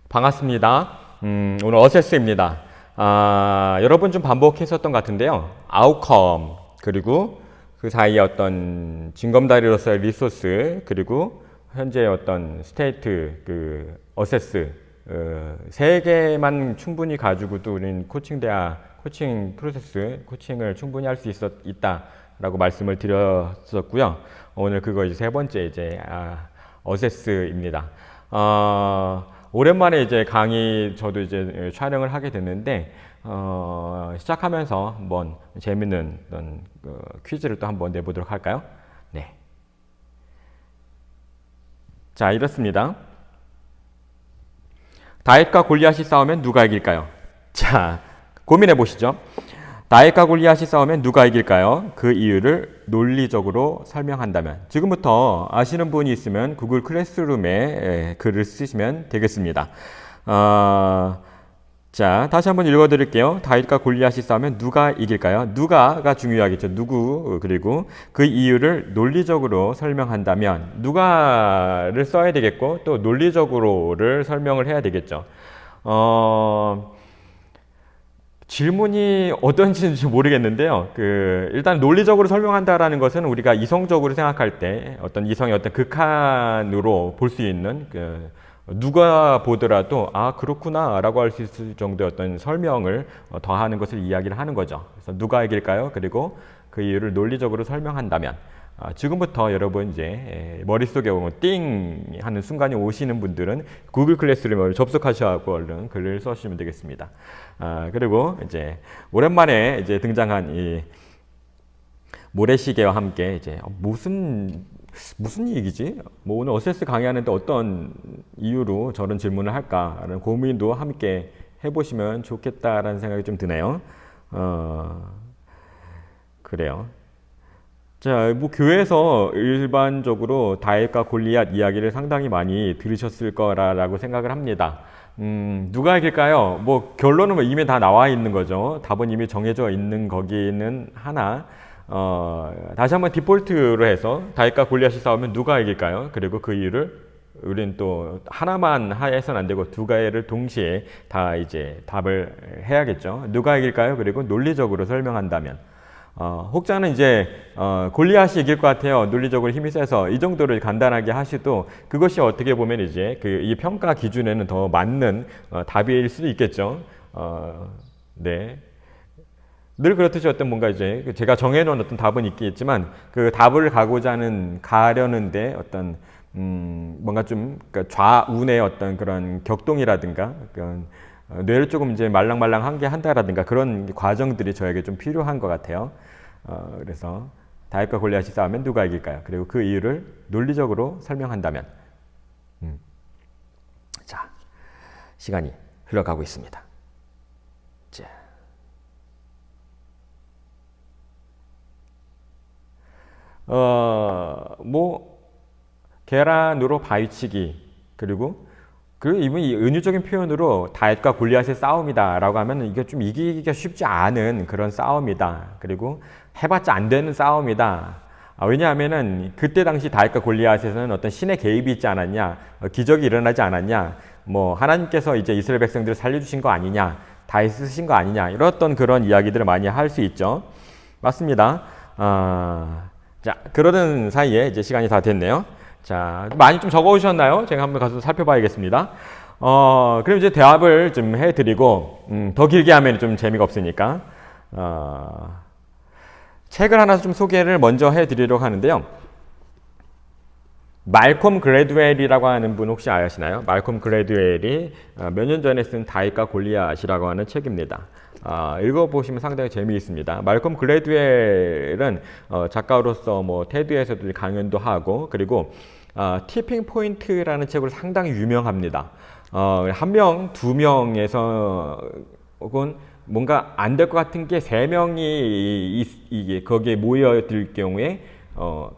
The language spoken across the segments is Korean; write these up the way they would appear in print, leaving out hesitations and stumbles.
반갑습니다. 오늘 어세스입니다. 여러 번 좀 반복했었던 것 같은데요. 아웃컴, 그리고 그 사이에 어떤 징검다리로서의 리소스, 그리고 현재 어떤 스테이트, 그 어세스, 세 개만 충분히 가지고도 우리는 코칭 프로세스, 코칭을 충분히 할 수 있다라고 말씀을 드렸었고요. 오늘 그거 이제 세 번째 어세스입니다. 오랜만에 이제 강의 저도 이제 촬영을 하게 됐는데 시작하면서 한번 재밌는 퀴즈를 또 한번 내보도록 할까요? 네. 자, 이렇습니다. 다윗과 골리앗이 싸우면 누가 이길까요? 자, 고민해 보시죠. 다윗과 골리앗이 싸우면 누가 이길까요? 그 이유를 논리적으로 설명한다면. 지금부터 아시는 분이 있으면 구글 클래스룸에 글을 쓰시면 되겠습니다. 자, 다시 한번 읽어드릴게요. 다윗과 골리앗이 싸우면 누가 이길까요? 누가가 중요하겠죠. 누구, 그리고 그 이유를 논리적으로 설명한다면 누가를 써야 되겠고 또 논리적으로를 설명을 해야 되겠죠. 질문이 어떤지 모르겠는데요. 일단 논리적으로 설명한다라는 것은 우리가 이성적으로 생각할 때 어떤 이성의 어떤 극한으로 볼 수 있는 누가 보더라도 아 그렇구나라고 할 수 있을 정도의 어떤 설명을 더하는 것을 이야기를 하는 거죠. 그래서 누가 이길까요? 그리고 그 이유를 논리적으로 설명한다면 지금부터 여러분 이제 머릿속에 오면 띵 하는 순간이 오시는 분들은 구글 클래스룸을 접속하셔서 얼른 글을 써주시면 되겠습니다. 그리고 이제 오랜만에 이제 등장한 이 모래시계와 함께 이제 무슨 얘기지? 뭐 오늘 어세스 강의하는데 어떤 이유로 저런 질문을 할까라는 고민도 함께 해보시면 좋겠다라는 생각이 좀 드네요. 그래요. 자, 뭐 교회에서 일반적으로 다윗과 골리앗 이야기를 상당히 많이 들으셨을 거라고 생각을 합니다. 누가 이길까요? 뭐 결론은 이미 다 나와 있는 거죠. 답은 이미 정해져 있는 거기는 하나. 다시 한번 디폴트로 해서 다윗과 골리앗이 싸우면 누가 이길까요? 그리고 그 이유를 우리는 또 하나만 해서는 안 되고 두 가지를 동시에 다 이제 답을 해야겠죠. 누가 이길까요? 그리고 논리적으로 설명한다면. 혹자는 이제 골리앗이 이길 것 같아요. 논리적으로 힘이 세서 이 정도를 간단하게 하셔도 그것이 어떻게 보면 이제 이 평가 기준에는 더 맞는 답일 수도 있겠죠. 네. 늘 그렇듯이 어떤 뭔가 이제 제가 정해놓은 어떤 답은 있겠지만 그 답을 가려는데 어떤 뭔가 좀 좌운의 어떤 그런 격동이라든가 뇌를 조금 이제 말랑말랑하게 한다라든가 그런 과정들이 저에게 좀 필요한 것 같아요. 그래서 다윗과 골리앗이 싸우면 누가 이길까요? 그리고 그 이유를 논리적으로 설명한다면. 자, 시간이 흘러가고 있습니다. 자. 뭐 계란으로 바위치기 그리고 이 은유적인 표현으로 다윗과 골리앗의 싸움이다라고 하면 이게 좀 이기기가 쉽지 않은 그런 싸움이다. 그리고 해봤자 안 되는 싸움이다. 왜냐하면은 그때 당시 다윗과 골리앗에서는 어떤 신의 개입이 있지 않았냐, 기적이 일어나지 않았냐, 뭐 하나님께서 이제 이스라엘 백성들을 살려주신 거 아니냐, 다윗 쓰신 거 아니냐 이런 그런 이야기들을 많이 할 수 있죠. 맞습니다. 자, 그러던 사이에 이제 시간이 다 됐네요. 자, 많이 좀 적어오셨나요? 제가 한번 가서 살펴봐야겠습니다. 그럼 이제 대답을 좀 해드리고, 더 길게 하면 좀 재미가 없으니까, 책을 하나 좀 소개를 먼저 해드리려고 하는데요. 말콤 글래드웰이라고 하는 분 혹시 아시나요? 말콤 글래드웰이 몇 년 전에 쓴 다윗과 골리앗이라고 하는 책입니다. 읽어보시면 상당히 재미있습니다. 말콤 글래드웰은 작가로서 뭐 테드에서도 강연도 하고 그리고 티핑 포인트라는 책으로 상당히 유명합니다. 한 명, 두 명에서 혹은 뭔가 안 될 것 같은 게 세 명이 이게 거기에 모여들 경우에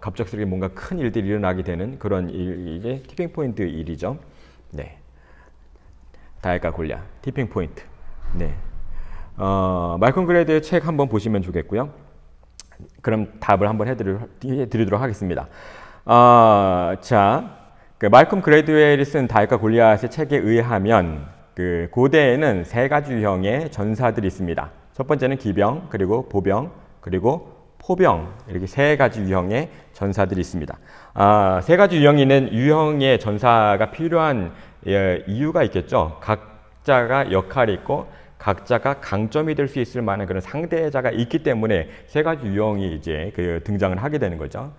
갑작스럽게 뭔가 큰 일들이 일어나게 되는 그런 이제 티핑 포인트 일이죠. 네. 다윗과 골리앗 티핑 포인트. 네. 말콤 글래드의 책 한번 보시면 좋겠고요. 그럼 답을 한번 해드리도록 하겠습니다. 자, 그 말콤 그레드웰이 쓴 다윗과 골리앗의 책에 의하면 그 고대에는 세 가지 유형의 전사들이 있습니다. 첫 번째는 기병, 그리고 보병, 그리고 포병, 이렇게 세 가지 유형의 전사들이 있습니다. 세 가지 유형의 전사가 필요한 이유가 있겠죠. 각자가 역할이 있고 각자가 강점이 될 수 있을 만한 그런 상대자가 있기 때문에 세 가지 유형이 이제 등장을 하게 되는 거죠.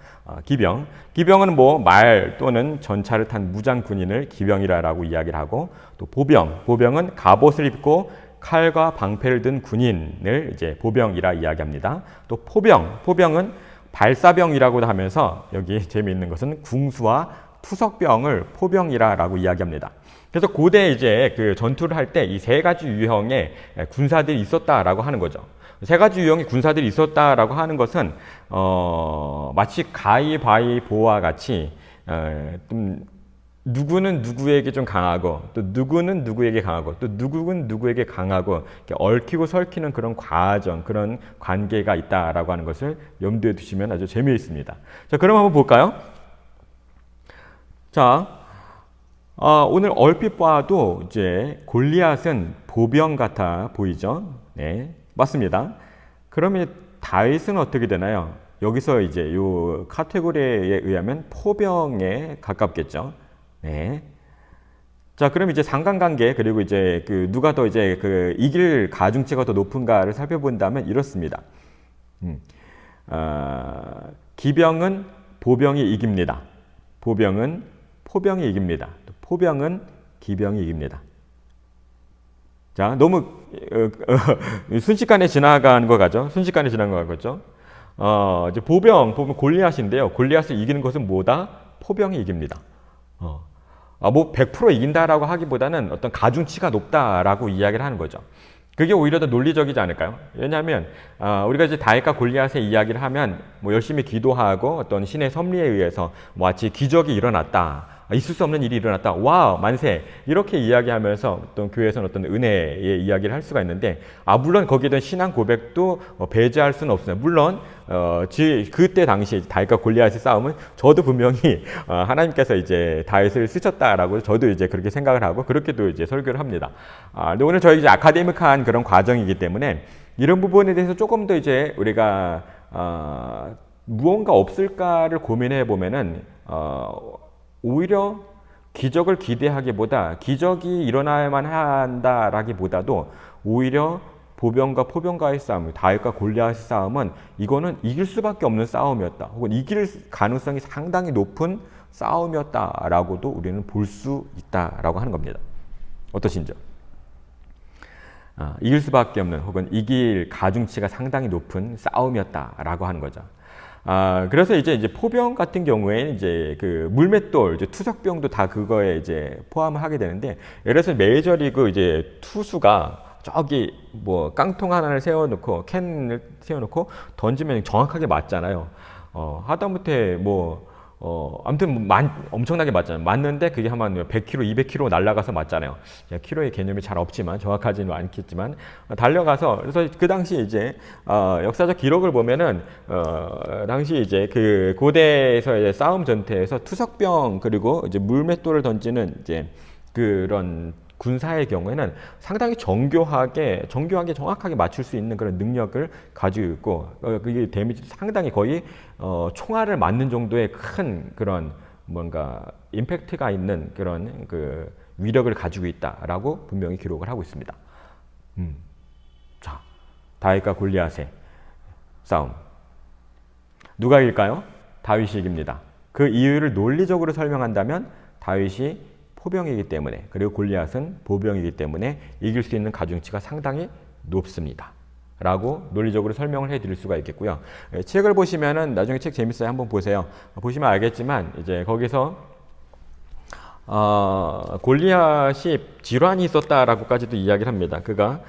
기병은 뭐 말 또는 전차를 탄 무장 군인을 기병이라고 이야기를 하고, 또 보병은 갑옷을 입고 칼과 방패를 든 군인을 이제 보병이라 이야기합니다. 또 포병은 발사병이라고도 하면서 여기 재미있는 것은 궁수와 투석병을 포병이라고 이야기합니다. 그래서 고대 이제 그 전투를 할 때 이 세 가지 유형의 군사들이 있었다라고 하는 거죠. 세 가지 유형의 군사들이 있었다라고 하는 것은 마치 가위바위보와 같이 좀 누구는 누구에게 좀 강하고 또 누구는 누구에게 강하고 또 누구는 누구에게 강하고 이렇게 얽히고 설키는 그런 과정, 그런 관계가 있다라고 하는 것을 염두에 두시면 아주 재미있습니다. 자, 그럼 한번 볼까요? 자, 오늘 얼핏 봐도 이제 골리앗은 보병 같아 보이죠? 네, 맞습니다. 그러면 다윗은 어떻게 되나요? 여기서 이제 요 카테고리에 의하면 포병에 가깝겠죠. 네. 자, 그럼 이제 상관관계, 그리고 이제 누가 더 이제 이길 가중치가 더 높은가를 살펴본다면 이렇습니다. 기병은 보병이 이깁니다. 보병은 포병이 이깁니다. 포병은 기병이 이깁니다. 자, 너무 순식간에 지나간 것 같죠? 순식간에 지나간 것 같죠? 이제 보면 골리앗인데요. 골리앗을 이기는 것은 뭐다? 포병이 이깁니다. 뭐 100% 이긴다라고 하기보다는 어떤 가중치가 높다라고 이야기를 하는 거죠. 그게 오히려 더 논리적이지 않을까요? 왜냐하면 우리가 이제 다윗과 골리앗의 이야기를 하면 뭐 열심히 기도하고 어떤 신의 섭리에 의해서 마치 기적이 일어났다, 있을 수 없는 일이 일어났다, 와 만세, 이렇게 이야기하면서 어떤 교회에서는 어떤 은혜의 이야기를 할 수가 있는데, 물론 거기에 대한 신앙 고백도 배제할 수는 없습니다. 물론 그때 당시 다윗과 골리앗의 싸움은 저도 분명히 하나님께서 이제 다윗을 쓰셨다라고 저도 이제 그렇게 생각을 하고 그렇게도 이제 설교를 합니다. 근데 오늘 저희 이제 아카데믹한 그런 과정이기 때문에 이런 부분에 대해서 조금 더 이제 우리가 무언가 없을까를 고민해 보면은 오히려 기적을 기대하기보다 기적이 일어나야만 한다라기보다도 오히려 보병과 포병과의 싸움, 다윗과 골리앗의 싸움은 이거는 이길 수밖에 없는 싸움이었다, 혹은 이길 가능성이 상당히 높은 싸움이었다라고도 우리는 볼 수 있다라고 하는 겁니다. 어떠신지요? 이길 수밖에 없는 혹은 이길 가중치가 상당히 높은 싸움이었다라고 하는 거죠. 그래서 이제 포병 같은 경우에는 이제 물맷돌, 이제 투석병도 다 그거에 이제 포함을 하게 되는데, 예를 들어서 메이저리그 이제 투수가 저기 뭐 깡통 하나를 세워놓고 캔을 세워놓고 던지면 정확하게 맞잖아요. 하다못해 아무튼 엄청나게 맞잖아요. 맞는데 그게 한 100km, 200km 날아가서 맞잖아요. 키로의 개념이 잘 없지만, 정확하지는 않겠지만 달려가서, 그래서 그 당시 이제 역사적 기록을 보면은 당시 이제 고대에서 이제 싸움 전태에서 투석병 그리고 이제 물맷돌을 던지는 이제 그런 군사의 경우에는 상당히 정교하게 정확하게 맞출 수 있는 그런 능력을 가지고 있고, 그게 데미지 상당히 거의 총알을 맞는 정도의 큰 그런 뭔가 임팩트가 있는 그런 위력을 가지고 있다라고 분명히 기록을 하고 있습니다. 자, 다윗과 골리앗의 싸움, 누가 이길까요? 다윗이 이깁니다. 그 이유를 논리적으로 설명한다면 다윗이 포병이기 때문에, 그리고 골리앗은 보병이기 때문에 이길 수 있는 가중치가 상당히 높습니다 라고 논리적으로 설명을 해 드릴 수가 있겠고요. 책을 보시면은 나중에 책 재밌어요. 한번 보세요. 보시면 알겠지만 이제 거기서 골리앗이 질환이 있었다라고까지도 이야기를 합니다. 그가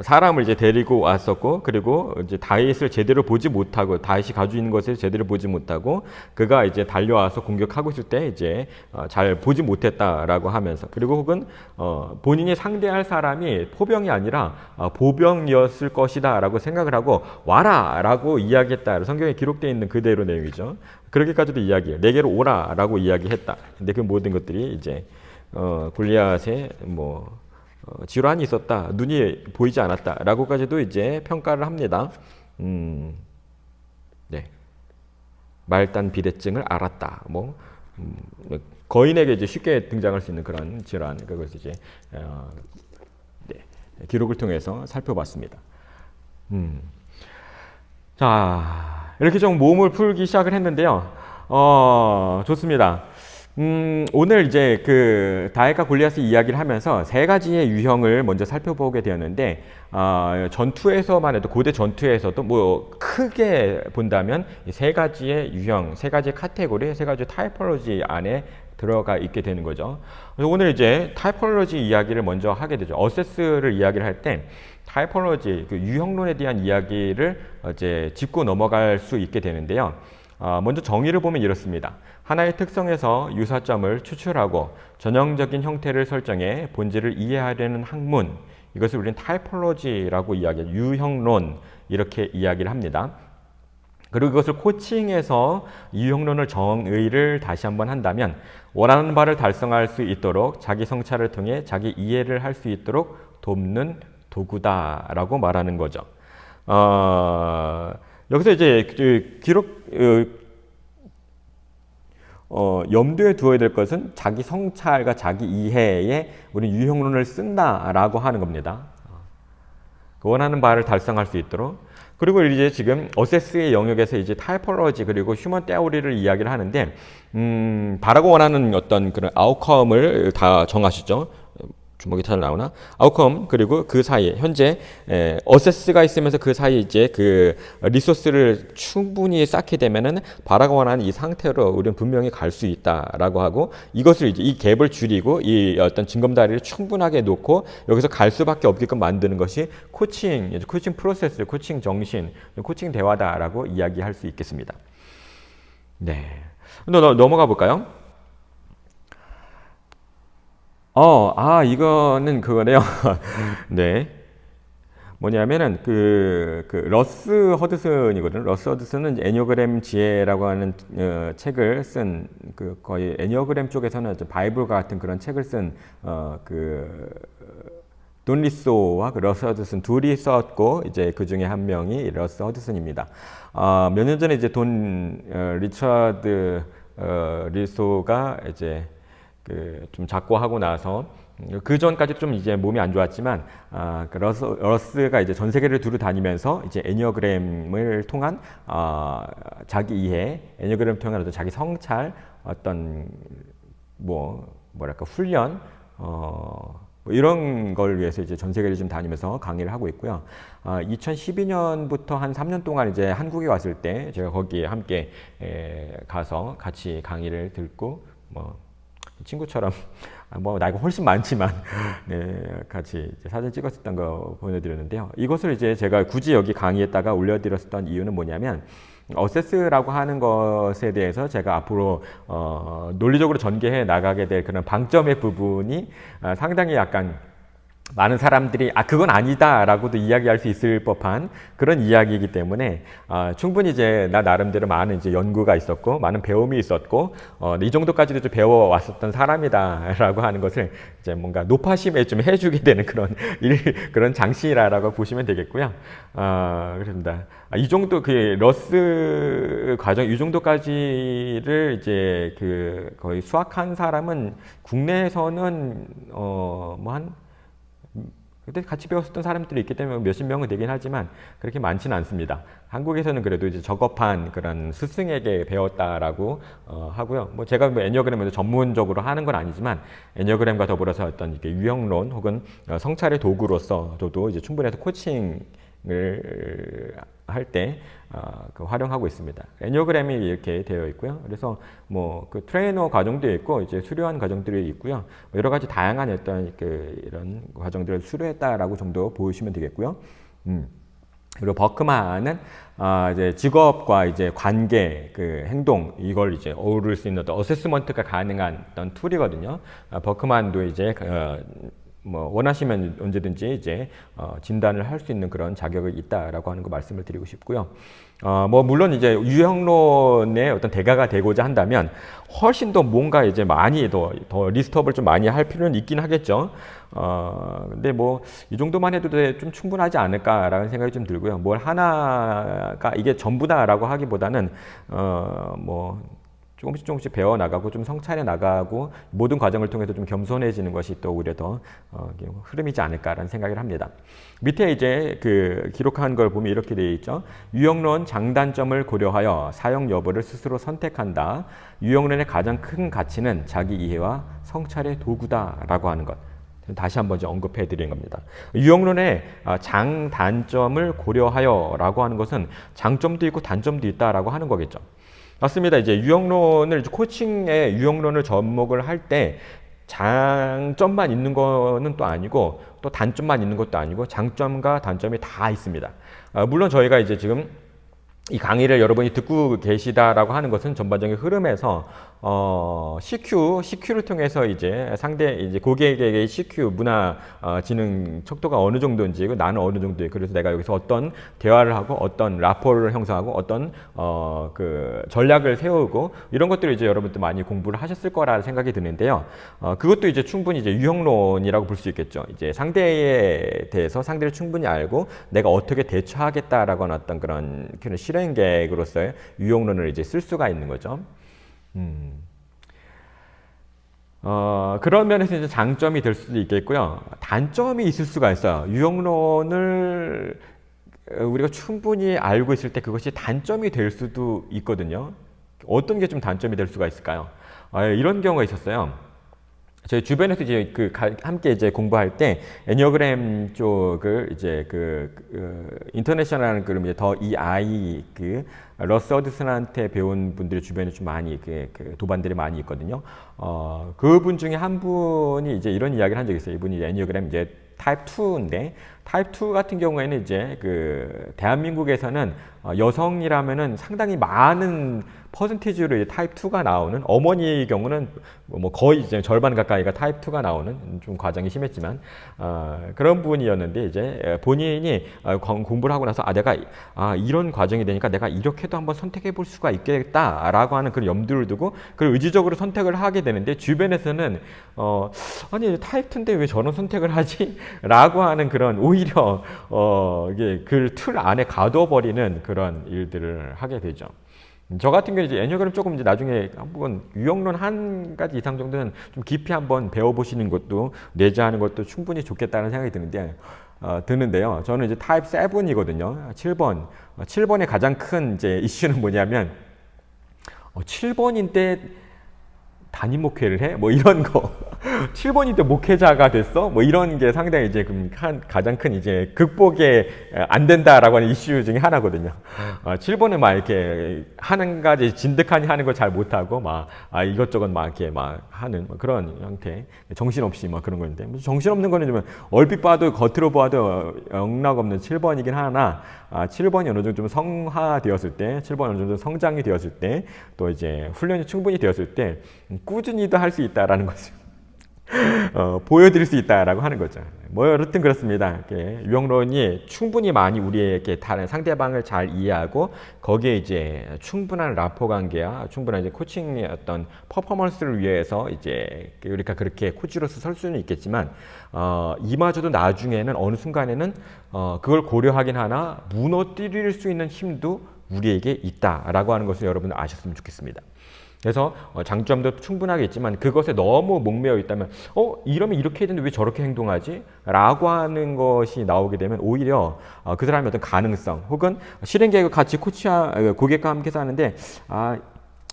사람을 이제 데리고 왔었고, 그리고 이제 다윗을 제대로 보지 못하고, 다윗이 가지고 있는 것을 제대로 보지 못하고, 그가 이제 달려와서 공격하고 있을 때 이제 잘 보지 못했다라고 하면서, 그리고 혹은 본인이 상대할 사람이 포병이 아니라 보병이었을 것이다라고 생각을 하고 와라라고 이야기했다. 성경에 기록되어 있는 그대로 내용이죠. 그렇게까지도 이야기해요. 내게로 오라라고 이야기했다. 근데 그 모든 것들이 이제 골리앗의 뭐 질환이 있었다, 눈이 보이지 않았다라고까지도 이제 평가를 합니다. 네, 말단 비대증을 앓았다. 뭐 거인에게 이제 쉽게 등장할 수 있는 그런 질환, 그것을 이제 네, 기록을 통해서 살펴봤습니다. 자, 이렇게 좀 몸을 풀기 시작을 했는데요. 좋습니다. 오늘 이제 그 다윗과 골리앗의 이야기를 하면서 세 가지의 유형을 먼저 살펴보게 되었는데, 전투에서만 해도, 고대 전투에서도 뭐 크게 본다면 세 가지의 유형, 세 가지의 카테고리, 세 가지 타이포로지 안에 들어가 있게 되는 거죠. 그래서 오늘 이제 타이포로지 이야기를 먼저 하게 되죠. 어세스를 이야기를 할 때 타이포로지, 그 유형론에 대한 이야기를 이제 짚고 넘어갈 수 있게 되는데요. 먼저 정의를 보면 이렇습니다. 하나의 특성에서 유사점을 추출하고 전형적인 형태를 설정해 본질을 이해하려는 학문, 이것을 우리는 타이폴로지라고 이야기해요. 유형론, 이렇게 이야기를 합니다. 그리고 이것을 코칭해서 유형론을 정의를 다시 한번 한다면 원하는 바를 달성할 수 있도록 자기 성찰을 통해 자기 이해를 할 수 있도록 돕는 도구다라고 말하는 거죠. 여기서 이제 기록 염두에 두어야 될 것은 자기 성찰과 자기 이해에 우리 유형론을 쓴다라고 하는 겁니다. 원하는 바를 달성할 수 있도록. 그리고 이제 지금 어세스의 영역에서 이제 타이폴로지 그리고 휴먼 테오리를 이야기를 하는데, 바라고 원하는 어떤 그런 아웃컴을 다 정하시죠. 주먹이 잘 나오나? 아웃컴, 그리고 그 사이에 현재 어세스가 있으면서 그 사이에 이제 그 리소스를 충분히 쌓게 되면은 바라고 원하는 이 상태로 우리는 분명히 갈 수 있다라고 하고, 이것을 이제 이 갭을 줄이고 이 어떤 징검다리를 충분하게 놓고 여기서 갈 수밖에 없게끔 만드는 것이 코칭 프로세스, 코칭 정신, 코칭 대화다라고 이야기할 수 있겠습니다. 네. 넘어가 볼까요? 이거는 그거네요. 네. 뭐냐면은 러스 허드슨이거든. 러스 허드슨은 애니어그램 지혜라고 하는 책을 쓴, 거의 애니어그램 쪽에서는 바이블과 같은 그런 책을 쓴 돈 리소와 러스 허드슨 둘이 썼고, 이제 그 중에 한 명이 러스 허드슨입니다. 몇 년 전에 이제 리처드 리소가 이제 좀 작고하고 나서, 그 전까지 좀 이제 몸이 안 좋았지만, 러스가 이제 전 세계를 두루 다니면서 이제 애니어그램을 통한 자기 이해, 애니어그램을 통한 어떤 자기 성찰, 어떤 뭐랄까 훈련, 뭐 이런 걸 위해서 이제 전 세계를 좀 다니면서 강의를 하고 있고요. 2012년부터 한 3년 동안 이제 한국에 왔을 때 제가 거기에 함께 가서 같이 강의를 듣고, 친구처럼 나이가 훨씬 많지만 네, 같이 이제 사진 찍었었던 거 보내드렸는데요. 이것을 이제 제가 굳이 여기 강의에다가 올려드렸던 이유는 뭐냐면, 어세스라고 하는 것에 대해서 제가 앞으로 논리적으로 전개해 나가게 될 그런 방점의 부분이 상당히 약간 많은 사람들이 그건 아니다라고도 이야기할 수 있을 법한 그런 이야기이기 때문에 충분히 이제 나 나름대로 많은 이제 연구가 있었고 많은 배움이 있었고 이 정도까지도 좀 배워왔었던 사람이다라고 하는 것을 이제 뭔가 높아심에 좀 해주게 되는 그런 장치라고 보시면 되겠고요. 그렇습니다. 이 정도 러스 과정 이 정도까지를 이제 거의 수학한 사람은 국내에서는 그때 같이 배웠었던 사람들이 있기 때문에 몇십 명은 되긴 하지만 그렇게 많지는 않습니다. 한국에서는 그래도 이제 적업한 그런 스승에게 배웠다라고 하고요. 제가 애니어그램을 전문적으로 하는 건 아니지만 애니어그램과 더불어서 어떤 이렇게 유형론 혹은 성찰의 도구로서 저도 이제 충분해서 코칭 할 때 그 활용하고 있습니다. 애니어그램이 이렇게 되어 있고요. 그래서 뭐 그 트레이너 과정도 있고 이제 수료한 과정들이 있고요. 여러 가지 다양한 어떤 이런 과정들을 수료했다라고 정도 보시면 되겠고요. 그리고 버크만은 이제 직업과 이제 관계, 그 행동 이걸 이제 어우를 수 있는 어떤 어세스먼트가 가능한 어떤 툴이거든요. 버크만도 이제 뭐 원하시면 언제든지 이제 진단을 할 수 있는 그런 자격이 있다라고 하는 거 말씀을 드리고 싶고요. 뭐 물론 이제 유형론의 어떤 대가가 되고자 한다면 훨씬 더 뭔가 이제 많이 더 리스트업을 좀 많이 할 필요는 있긴 하겠죠. 근데 뭐 이 정도만 해도 좀 충분하지 않을까라는 생각이 좀 들고요. 뭘 하나가 이게 전부다라고 하기보다는 뭐 조금씩 배워 나가고 좀 성찰해 나가고 모든 과정을 통해서 좀 겸손해지는 것이 또 오히려 더 흐름이지 않을까라는 생각을 합니다. 밑에 이제 그 기록한 걸 보면 이렇게 되어 있죠. 유형론 장단점을 고려하여 사용 여부를 스스로 선택한다. 유형론의 가장 큰 가치는 자기 이해와 성찰의 도구다라고 하는 것. 다시 한번 언급해 드리는 겁니다. 유형론의 장단점을 고려하여라고 하는 것은 장점도 있고 단점도 있다라고 하는 거겠죠. 맞습니다. 이제 유형론을 코칭의 유형론을 접목을 할 때 장점만 있는 거는 또 아니고 또 단점만 있는 것도 아니고 장점과 단점이 다 있습니다. 물론 저희가 이제 지금 이 강의를 여러분이 듣고 계시다라고 하는 것은 전반적인 흐름에서 CQ를 통해서 이제 이제 고객에게 CQ 문화 지능 척도가 어느 정도인지 나는 어느 정도에 그래서 내가 여기서 어떤 대화를 하고 어떤 라포를 형성하고 어떤 그 전략을 세우고 이런 것들을 이제 여러분들 많이 공부를 하셨을 거라 생각이 드는데요. 그것도 이제 충분히 이제 유형론이라고 볼 수 있겠죠. 이제 상대에 대해서 상대를 충분히 알고 내가 어떻게 대처하겠다라고 하는 어떤 그런 실행계획으로서의 유형론을 이제 쓸 수가 있는 거죠. 그런 면에서 이제 장점이 될 수도 있겠고요. 단점이 있을 수가 있어요. 유형론을 우리가 충분히 알고 있을 때 그것이 단점이 될 수도 있거든요. 어떤 게 좀 단점이 될 수가 있을까요? 이런 경우가 있었어요. 저희 주변에서 이제 함께 이제 공부할 때 애니어그램 쪽을 이제 인터내셔널 그럼 이제 더 EI 러스 어드슨한테 배운 분들이 주변에 좀 많이 도반들이 많이 있거든요. 그분 중에 한 분이 이제 이런 이야기를 한 적이 있어요. 이분이 애니어그램 이제 타입 2인데 타입 2 같은 경우에는 이제 대한민국에서는 여성이라면은 상당히 많은 퍼센티지로 타입 2가 나오는 어머니의 경우는 뭐 거의 이제 절반 가까이가 타입 2가 나오는 좀 과정이 심했지만 그런 분이었는데 이제 본인이 공부를 하고 나서 내가 이런 과정이 되니까 내가 이렇게도 한번 선택해 볼 수가 있겠다라고 하는 그런 염두를 두고 그걸 의지적으로 선택을 하게 되는데 주변에서는 아니 타입 2인데 왜 저런 선택을 하지? 라고 하는 그런 오히려 이게 그 틀 안에 가둬버리는 그런 일들을 하게 되죠. 저 같은 경우는 이제 애니어그램 조금 이제 나중에 한번 유형론 한 가지 이상 정도는 좀 깊이 한번 배워보시는 것도 내재하는 것도 충분히 좋겠다는 생각이 드는데요. 저는 이제 타입 7이거든요. 7번. 7번의 가장 큰 이제 이슈는 뭐냐면 7번인데 담임 목회를 해? 뭐 이런 거. 7번인데 목회자가 됐어? 뭐 이런 게 상당히 이제 가장 큰 이제 극복에 안 된다라고 하는 이슈 중에 하나거든요. 7번에 막 이렇게 하는 가지 진득하니 하는 걸 잘 못하고 막 이것저것 막 이렇게 막 하는 그런 형태. 정신없이 막 그런 건데. 정신없는 거는 좀 얼핏 봐도 겉으로 봐도 영락없는 7번이긴 하나 7번이 어느 정도 좀 성화되었을 때, 7번이 어느 정도 성장이 되었을 때, 또 이제 훈련이 충분히 되었을 때 꾸준히도 할 수 있다라는 거죠. 보여드릴 수 있다라고 하는 거죠. 뭐 여튼 그렇습니다. 유형론이 충분히 많이 우리에게 다른 상대방을 잘 이해하고 거기에 이제 충분한 라포 관계와 충분한 이제 코칭의 어떤 퍼포먼스를 위해서 이제 우리가 그렇게 코치로서 설 수는 있겠지만 이마저도 나중에는 어느 순간에는 그걸 고려하긴 하나 무너뜨릴 수 있는 힘도 우리에게 있다라고 하는 것을 여러분 아셨으면 좋겠습니다. 그래서 장점도 충분하게 있지만 그것에 너무 목매어 있다면 이러면 이렇게 해야 되는데 왜 저렇게 행동하지? 라고 하는 것이 나오게 되면 오히려 그 사람의 어떤 가능성 혹은 실행계획을 같이 고객과 함께 사는데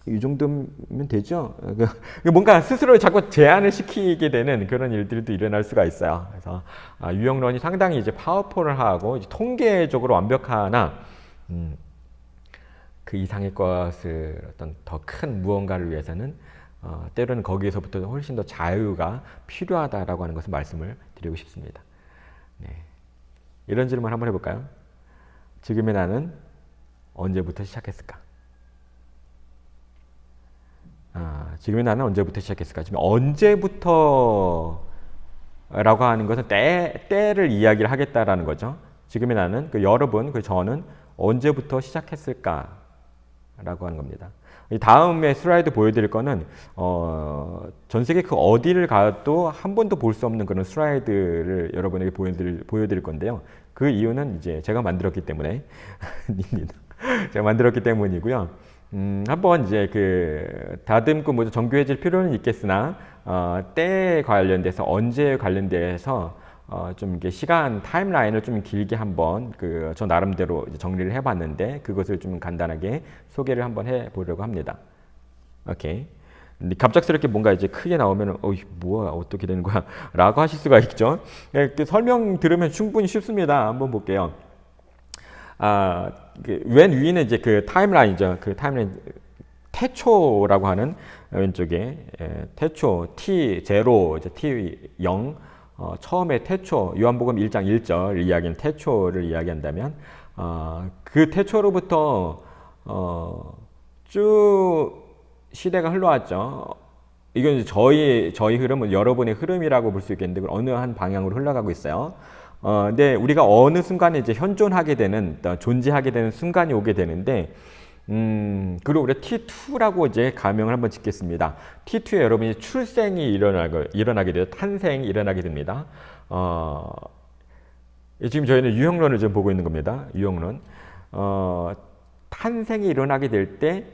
이 정도면 되죠. 뭔가 스스로 자꾸 제한을 시키게 되는 그런 일들도 일어날 수가 있어요. 그래서 유형론이 상당히 이제 파워풀하고 이제 통계적으로 완벽하나 그 이상의 것을 어떤 더 큰 무언가를 위해서는 때로는 거기에서부터 훨씬 더 자유가 필요하다라고 하는 것을 말씀을 드리고 싶습니다. 네. 이런 질문 한번 해볼까요? 지금의 나는 언제부터 시작했을까? 지금의 나는 언제부터 시작했을까? 지금 언제부터 라고 하는 것은 때를 이야기를 하겠다라는 거죠. 지금의 나는, 여러분, 저는 언제부터 시작했을까? 라고 하는 겁니다. 다음에 슬라이드 보여드릴 거는 전 세계 그 어디를 가도 한 번도 볼 수 없는 그런 슬라이드를 여러분에게 보여드릴 건데요. 그 이유는 이제 제가 만들었기 때문에 제가 만들었기 때문이고요. 한번 이제 다듬고 뭐 정교해질 필요는 있겠으나 때에 관련돼서 언제에 관련돼서 좀 이게 시간 타임라인을 좀 길게 한번 저 나름대로 이제 정리를 해봤는데 그것을 좀 간단하게 소개를 한번 해보려고 합니다. 오케이. 근데 갑작스럽게 뭔가 이제 크게 나오면은 뭐야 어떻게 되는 거야 라고 하실 수가 있죠. 설명 들으면 충분히 쉽습니다. 한번 볼게요. 왼 위는 이제 그 타임라인이죠. 그 타임라인 태초라고 하는 왼쪽에 태초 T0 이제 T0 처음에 태초 요한복음 1장 1절 이야기는 태초를 이야기한다면 그 태초로부터 쭉 시대가 흘러왔죠. 이건 이제 저희 흐름은 여러분의 흐름이라고 볼 수 있겠는데 어느 한 방향으로 흘러가고 있어요. 근데 우리가 어느 순간에 이제 현존하게 되는, 존재하게 되는 순간이 오게 되는데, 그리고 우리가 T2라고 이제 가명을 한번 짓겠습니다. T2에 여러분이 출생이 일어나게 돼요. 탄생이 일어나게 됩니다. 지금 저희는 유형론을 좀 보고 있는 겁니다. 유형론. 탄생이 일어나게 될 때,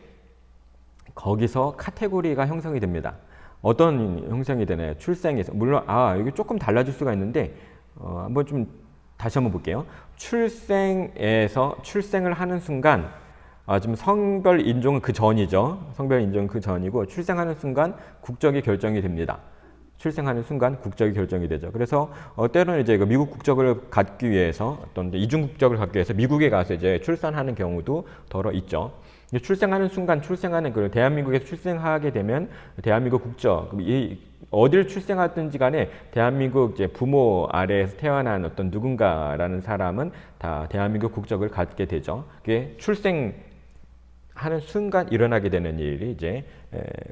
거기서 카테고리가 형성이 됩니다. 어떤 형성이 되나요? 출생에서. 물론, 이게 조금 달라질 수가 있는데, 한번 좀 다시 한번 볼게요. 출생을 하는 순간 지금 성별 인종은 그 전이죠. 성별 인종은 그 전이고 출생하는 순간 국적이 결정이 됩니다. 출생하는 순간 국적이 결정이 되죠. 그래서 때로는 이제 미국 국적을 갖기 위해서 어떤 이중 국적을 갖기 위해서 미국에 가서 이제 출산하는 경우도 더러 있죠. 출생하는 순간 대한민국에서 출생하게 되면 대한민국 국적 어딜 출생하든지 간에 대한민국 이제 부모 아래에서 태어난 어떤 누군가라는 사람은 다 대한민국 국적을 갖게 되죠. 그게 출생하는 순간 일어나게 되는 일이 이제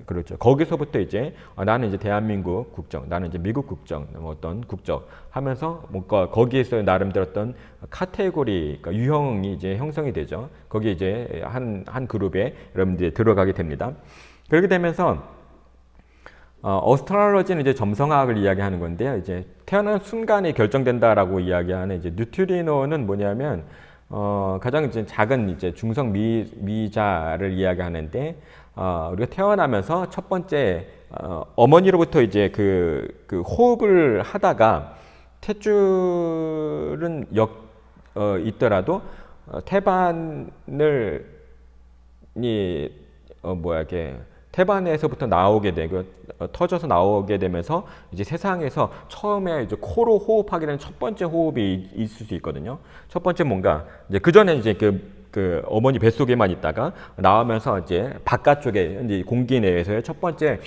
그렇죠. 거기서부터 이제 나는 이제 대한민국 국적, 나는 이제 미국 국적, 어떤 국적 하면서 뭔가 거기에서 나름대로 어떤 카테고리, 그러니까 유형이 이제 형성이 되죠. 거기에 이제 한 그룹에 여러분들이 들어가게 됩니다. 그렇게 되면서 어스트랄러지는 이제 점성학을 이야기하는 건데요. 이제 태어난 순간에 결정된다라고 이야기하는 이제 뉴트리노는 뭐냐면 가장 이제 작은 이제 중성 미자를 이야기하는데 우리가 태어나면서 첫 번째 어머니로부터 이제 그 호흡을 하다가 탯줄은 있더라도 태반을 이렇게 태반에서부터 나오게 되고 터져서 나오게 되면서 이제 세상에서 처음에 이제 코로 호흡하게 되는 첫 번째 호흡이 있을 수 있거든요. 첫 번째 뭔가 이제 그 전에 이제 그 어머니 뱃속에만 있다가 나오면서 이제 바깥쪽에 이제 공기 내에서의 첫 번째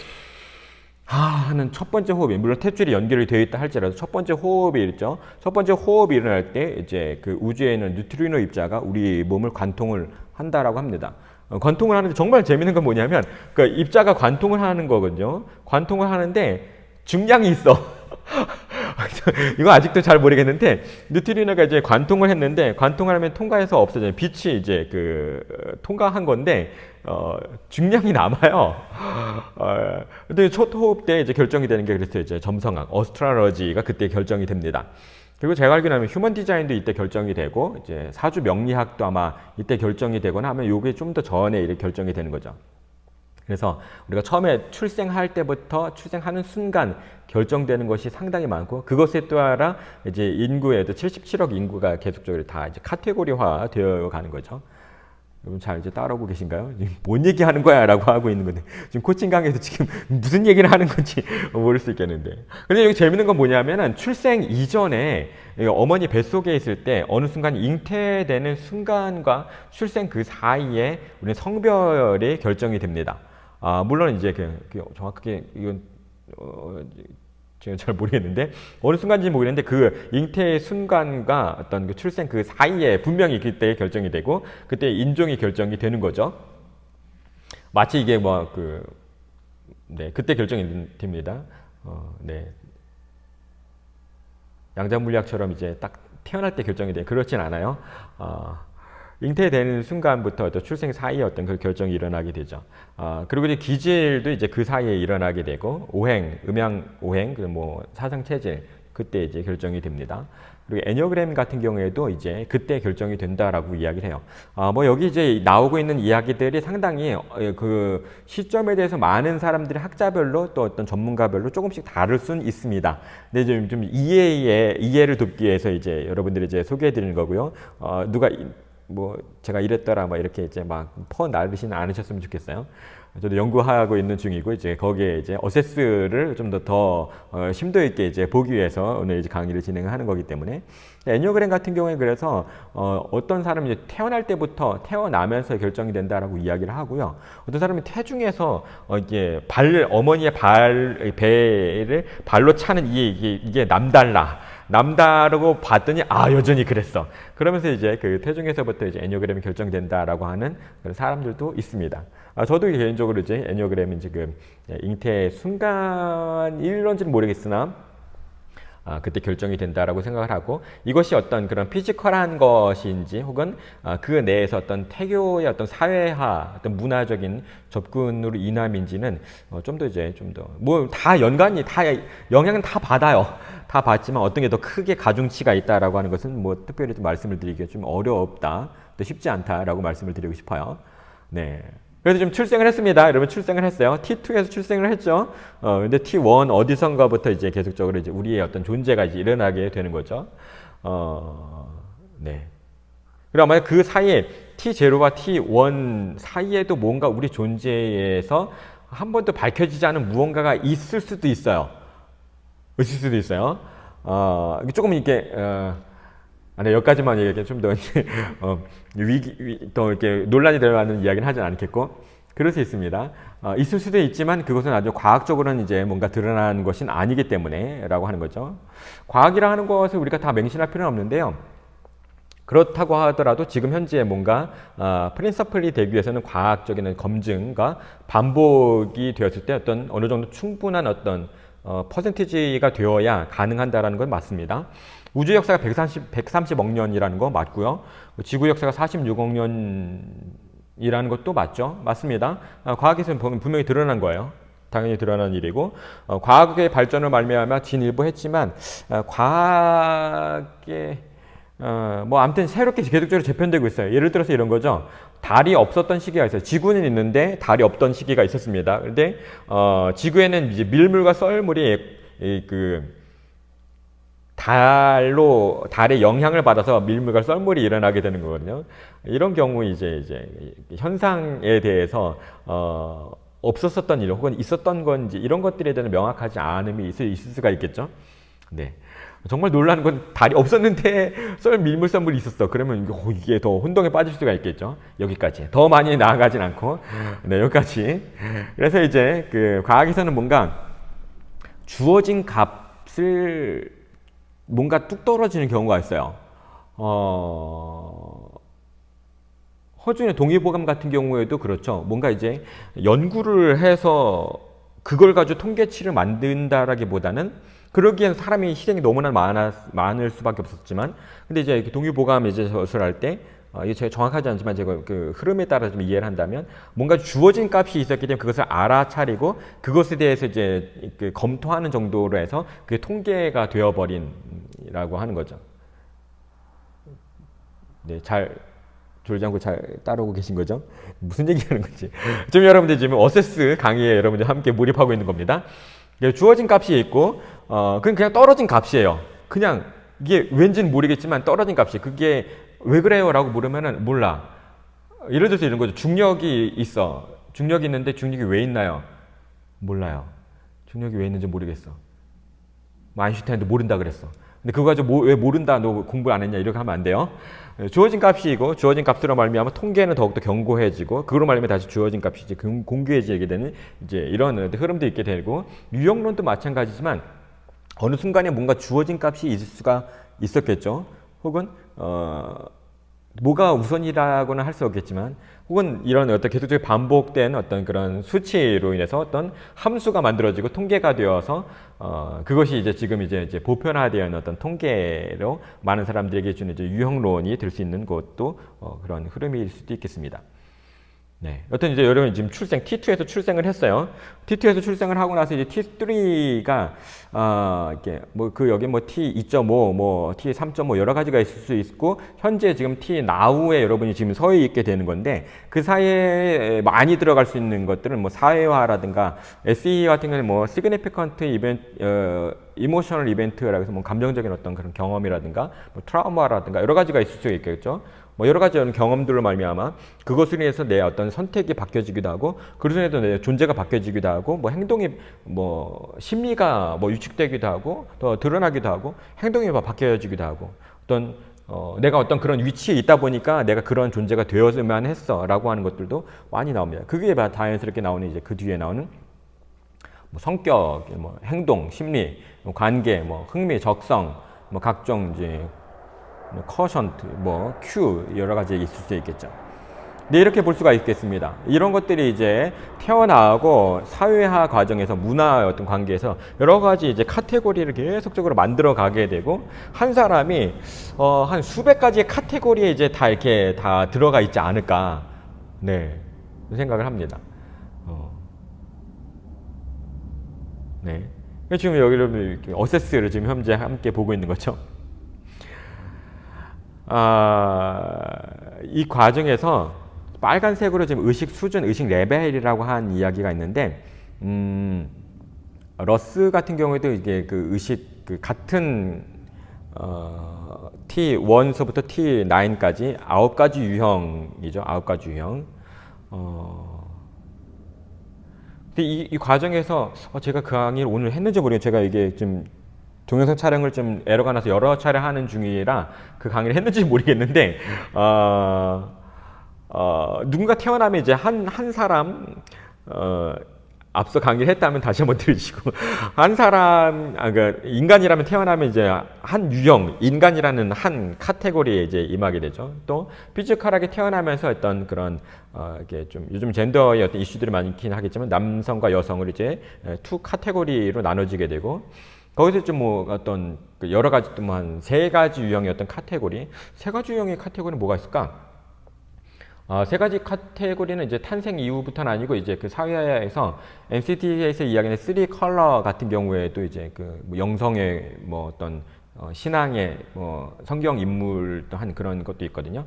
하는 첫 번째 호흡이 물론 탯줄이 연결이 되어 있다 할지라도 첫 번째 호흡이 있죠. 첫 번째 호흡이 일어날 때 이제 그 우주에 있는 뉴트리노 입자가 우리 몸을 관통을 한다라고 합니다. 관통을 하는데 정말 재밌는 건 뭐냐면 그 입자가 관통을 하는 거거든요. 관통을 하는데 중량이 있어. 이거 아직도 잘 모르겠는데 뉴트리노가 이제 관통을 했는데 관통을 하면 통과해서 없어져요. 빛이 이제 통과한 건데 중량이 남아요. 근데 첫 호흡 때 이제 결정이 되는 게 그래서 이제 점성학, 어스트랄러지가 그때 결정이 됩니다. 그리고 제가 알기로는 휴먼 디자인도 이때 결정이 되고 이제 사주 명리학도 아마 이때 결정이 되거나 하면 요게 좀 더 전에 이렇게 결정이 되는 거죠. 그래서 우리가 처음에 출생할 때부터 출생하는 순간 결정되는 것이 상당히 많고 그것에 따라 이제 인구에도 77억 인구가 계속적으로 다 이제 카테고리화 되어 가는 거죠. 여러분 잘 이제 따라오고 계신가요? 지금 뭔 얘기하는 거야? 라고 하고 있는 건데 지금 코칭 강의에서 지금 무슨 얘기를 하는 건지 모를 수 있겠는데. 근데 여기 재밌는 건 뭐냐면은 출생 이전에 어머니 뱃속에 있을 때 어느 순간 잉태되는 순간과 출생 그 사이에 우리는 성별이 결정이 됩니다. 물론 이제 정확하게 이건 제가 잘 모르겠는데 어느 순간인지 모르겠는데 그 잉태의 순간과 어떤 그 출생 그 사이에 분명히 그때 결정이 되고 그때 인종이 결정이 되는 거죠. 마치 이게 네, 그때 결정이 됩니다. 네. 양자물리학처럼 이제 딱 태어날 때 결정이 돼. 그렇진 않아요. 잉태되는 순간부터 또 출생 사이에 어떤 그 결정이 일어나게 되죠. 그리고 이제 기질도 이제 그 사이에 일어나게 되고 오행, 음양 오행, 그리고 뭐 사상 체질 그때 이제 결정이 됩니다. 그리고 애니어그램 같은 경우에도 이제 그때 결정이 된다라고 이야기를 해요. 뭐 여기 이제 나오고 있는 이야기들이 상당히 그 시점에 대해서 많은 사람들이 학자별로 또 어떤 전문가별로 조금씩 다를 수는 있습니다. 근데 좀 이해를 돕기 위해서 이제 여러분들이 이제 소개해 드리는 거고요. 누가 뭐 제가 이랬더라 막 이렇게 이제 막 퍼나르시는 않으셨으면 좋겠어요. 저도 연구하고 있는 중이고 이제 거기에 이제 어세스를 좀 더 심도 있게 이제 보기 위해서 오늘 이제 강의를 진행하는 거기 때문에 애니어그램 같은 경우에 그래서 어떤 사람이 이제 태어날 때부터 태어나면서 결정이 된다라고 이야기를 하고요. 어떤 사람이 태중에서 이게 어머니의 배를 발로 차는 이게 남다르고 봤더니 여전히 그랬어. 그러면서 이제 그 태중에서부터 이제 애니어그램이 결정된다라고 하는 그런 사람들도 있습니다. 저도 개인적으로 이제 애니어그램은 지금 잉태 순간일런지는 모르겠으나 그때 결정이 된다라고 생각을 하고 이것이 어떤 그런 피지컬한 것인지 혹은 그 내에서 어떤 태교의 어떤 사회화, 어떤 문화적인 접근으로 인함인지는 좀 더 뭐 다 연관이 다 영향은 다 받아요. 다 받지만 어떤 게 더 크게 가중치가 있다라고 하는 것은 뭐 특별히 좀 말씀을 드리기가 좀 어렵다, 또 쉽지 않다라고 말씀을 드리고 싶어요. 네. 그래서 좀 출생을 했습니다. 여러분 출생을 했어요. T2에서 출생을 했죠. 근데 T1 어디선가부터 이제 계속적으로 이제 우리의 어떤 존재가 이제 일어나게 되는 거죠. 네. 그리고 아마 그 사이에 T0와 T1 사이에도 뭔가 우리 존재에서 한 번도 밝혀지지 않은 무언가가 있을 수도 있어요. 조금 이렇게 여기까지만 얘기해 좀 더 더 이렇게 논란이 될 만한 이야기는 하진 않겠고 그럴 수 있습니다. 있을 수도 있지만 그것은 아주 과학적으로는 이제 뭔가 드러난 것은 아니기 때문에라고 하는 거죠. 과학이라 하는 것을 우리가 다 맹신할 필요는 없는데요. 그렇다고 하더라도 지금 현재 뭔가 프린서플이 되기 위해서는 과학적인 검증과 반복이 되었을 때 어떤 어느 정도 충분한 어떤 퍼센티지가 되어야 가능한다라는 건 맞습니다. 우주 역사가 130억 년이라는 거 맞고요. 지구 역사가 46억 년이라는 것도 맞죠? 맞습니다. 과학에서는 분명히 드러난 거예요. 당연히 드러난 일이고 과학의 발전을 말미암아 진일보했지만 과학의 뭐 아무튼 새롭게 계속적으로 재편되고 있어요. 예를 들어서 이런 거죠. 달이 없었던 시기가 있어요. 지구는 있는데 달이 없던 시기가 있었습니다. 근데 지구에는 이제 밀물과 썰물이 달의 영향을 받아서 밀물과 썰물이 일어나게 되는 거거든요. 이런 경우 이제 현상에 대해서 없었었던 일 혹은 있었던 건지 이런 것들에 대한 명확하지 않음이 있을 수가 있겠죠. 네. 정말 놀라는 건 달이 없었는데 밀물 썰물이 있었어. 그러면 이게 더 혼동에 빠질 수가 있겠죠. 여기까지. 더 많이 나아가진 않고. 네, 여기까지. 그래서 이제 그 과학에서는 뭔가 주어진 값을 뭔가 뚝 떨어지는 경우가 있어요. 허준의 동의보감 같은 경우에도 그렇죠. 뭔가 이제 연구를 해서 그걸 가지고 통계치를 만든다라기보다는 그러기엔 사람이 희생이 너무나 많을 수밖에 없었지만 근데 이제 동의보감 이제 저술 할 때 이게 제가 정확하지 않지만 제가 그 흐름에 따라 좀 이해를 한다면 뭔가 주어진 값이 있었기 때문에 그것을 알아차리고 그것에 대해서 이제 검토하는 정도로 해서 그게 통계가 되어버린이라고 하는 거죠. 네, 잘 졸지 않고 잘 따라오고 계신 거죠? 무슨 얘기하는 건지. 지금 여러분들 지금 어세스 강의에 여러분들 함께 몰입하고 있는 겁니다. 주어진 값이 있고 그냥 떨어진 값이에요. 그냥 이게 왠지는 모르겠지만 떨어진 값이 그게 왜 그래요? 라고 물으면은 몰라. 예를 들어서 이런 거죠. 중력이 있어. 중력이 있는데 중력이 왜 있나요? 몰라요. 중력이 왜 있는지 모르겠어. 뭐 아인슈타인도 모른다 그랬어. 근데 그거 가지고 왜 모른다, 너 공부 안 했냐, 이렇게 하면 안 돼요. 주어진 값이고, 주어진 값으로 말미암아 통계는 더욱더 견고해지고, 그로 말미암아 다시 주어진 값이 이제 공고해지게 되는 이제 이런 흐름도 있게 되고, 유형론도 마찬가지지만 어느 순간에 뭔가 주어진 값이 있을 수가 있었겠죠. 혹은 뭐가 우선이라고는 할 수 없겠지만, 혹은 이런 어떤 계속적으로 반복된 어떤 그런 수치로 인해서 어떤 함수가 만들어지고 통계가 되어서 그것이 이제 지금 이제 보편화되어 있는 어떤 통계로 많은 사람들에게 주는 이제 유형론이 될 수 있는 것도 그런 흐름일 수도 있겠습니다. 네. 여튼 이제 여러분 지금 T2에서 출생을 했어요. T2에서 출생을 하고 나서 이제 T3가, 이렇게, 여기 T2.5, T3.5 여러 가지가 있을 수 있고, 현재 지금 T now에 여러분이 지금 서 있게 되는 건데, 그 사이에 많이 들어갈 수 있는 것들은 사회화라든가, SE 같은 경우는 significant event, 이모셔널 이벤트라고 해서 감정적인 어떤 그런 경험이라든가, 트라우마라든가 여러 가지가 있을 수 있겠죠. 여러 가지 경험들로 말미암아 그것으로 인해서 내 어떤 선택이 바뀌어지기도 하고, 그것으로 인해서 내 존재가 바뀌어지기도 하고, 행동이 심리가 유축되기도 하고, 더 드러나기도 하고, 행동이 바뀌어지기도 하고, 어떤 내가 어떤 그런 위치에 있다 보니까 내가 그런 존재가 되어야만 했어라고 하는 것들도 많이 나옵니다. 그게 자연스럽게 나오는 이제 그 뒤에 나오는 성격, 행동, 심리, 관계, 흥미, 적성, 각종 이제 커션트, 큐 여러 가지 있을 수 있겠죠. 네, 이렇게 볼 수가 있겠습니다. 이런 것들이 이제 태어나고 사회화 과정에서 문화의 어떤 관계에서 여러 가지 이제 카테고리를 계속적으로 만들어 가게 되고, 한 사람이 한 수백 가지의 카테고리에 이제 다 이렇게 다 들어가 있지 않을까, 네, 생각을 합니다. 네. 지금 여기를 어세스를 지금 현재 함께 보고 있는 거죠. 이 과정에서 빨간색으로 지금 의식 수준, 의식 레벨이라고 한 이야기가 있는데, 러스 같은 경우에도 이게 그 의식 같은 T1서부터 T9까지 9가지 유형이죠. 9가지 유형. 근데 이 과정에서 제가 그 강의를 오늘 했는지 모르겠어요. 제가 이게 좀 동영상 촬영을 좀 에러가 나서 여러 차례 하는 중이라 그 강의를 했는지 모르겠는데, 누군가 태어나면 이제 한 사람, 앞서 강의를 했다면 다시 한번 들으시고, 한 사람, 그러니까 인간이라면 태어나면 이제 한 유형, 인간이라는 한 카테고리에 이제 임하게 되죠. 또 피지컬하게 태어나면서 어떤 그런 이게 좀 요즘 젠더의 어떤 이슈들이 많긴 하겠지만, 남성과 여성을 이제 투 카테고리로 나눠지게 되고, 거기서 좀 어떤 여러 가지 또 한 세 가지 유형의 어떤 카테고리, 세 가지 유형의 카테고리는 뭐가 있을까? 세 가지 카테고리는 이제 탄생 이후부터는 아니고, 이제 그 사회에서 NCT에서 이야기하는 3컬러 같은 경우에도 이제 그 영성의 어떤 신앙의 성경 인물도 한 그런 것도 있거든요.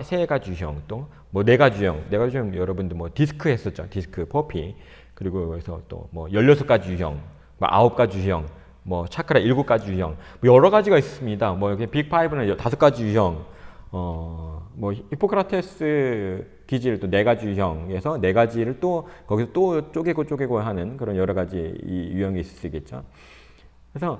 세 가지 유형, 또 네 가지 유형, 네 가지 유형 여러분들 디스크 했었죠. 디스크, 퍼피. 그리고 그래서 또 16가지 유형, 9가지 유형, 차크라 7가지 유형, 여러 가지가 있습니다. 빅5는 5가지 유형, 히포크라테스 기질 또 4가지 유형에서 4가지를 또 거기서 또 쪼개고 하는 그런 여러 가지 유형이 있을 수 있겠죠. 그래서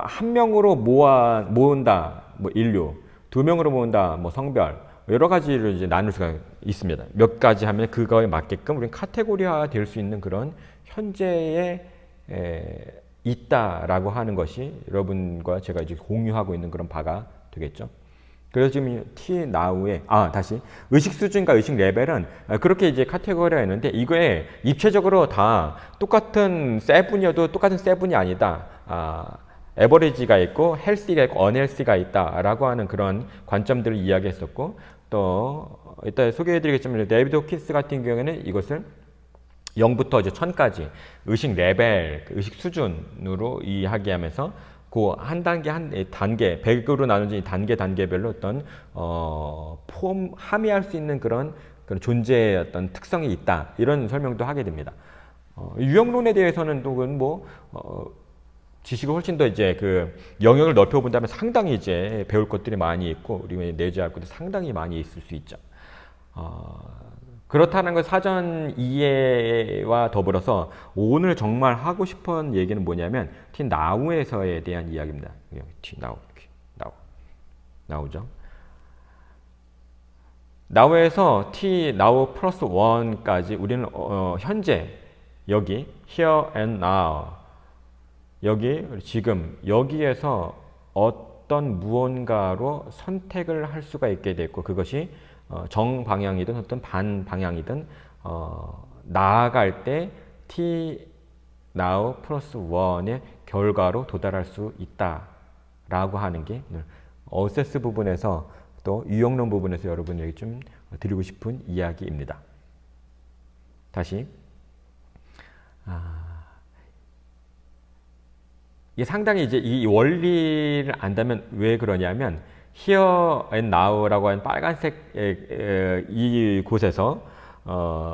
한 명으로 모은다, 인류, 두 명으로 모은다, 성별, 여러 가지를 이제 나눌 수가 있습니다. 몇 가지 하면 그거에 맞게끔 우리는 카테고리화 될 수 있는 그런 현재에 있다라고 하는 것이 여러분과 제가 이제 공유하고 있는 그런 바가 되겠죠. 그래서 지금 T now에 다시 의식 수준과 의식 레벨은 그렇게 이제 카테고리가 있는데, 이거에 입체적으로 다 똑같은 세븐이어도 똑같은 세븐이 아니다. 에버리지가 있고 헬시가 있고 언헬시가 있다라고 하는 그런 관점들을 이야기했었고, 또 이따 소개해드리겠지만 데이비드 호킨스 같은 경우에는 이것을 0부터 이제 1000까지 의식 레벨, 의식 수준으로 이야기하면서 그 한 단계 한 단계 100으로 나눠진 이 단계별로 어떤 함의할 수 있는 그런 존재의 어떤 특성이 있다, 이런 설명도 하게 됩니다. 유형론에 대해서는 또 지식을 훨씬 더 이제 그 영역을 넓혀본다면 상당히 이제 배울 것들이 많이 있고 우리 내재할 것도 상당히 많이 있을 수 있죠. 그렇다는 건 사전 이해와 더불어서 오늘 정말 하고 싶은 얘기는 뭐냐면 T now에서에 대한 이야기입니다. T now, now죠. now에서 T now 플러스 1까지 우리는 현재 여기 here and now 여기 지금 여기에서 어떤 무언가로 선택을 할 수가 있게 됐고 그것이 정방향이든 어떤 반방향이든 나아갈 때 T now 플러스 1의 결과로 도달할 수 있다라고 하는 게 어세스 부분에서 또 유형론 부분에서 여러분에게 좀 드리고 싶은 이야기입니다. 다시 이게 상당히 이제 이 원리를 안다면 왜 그러냐면 here and now라고 하는 빨간색 이 곳에서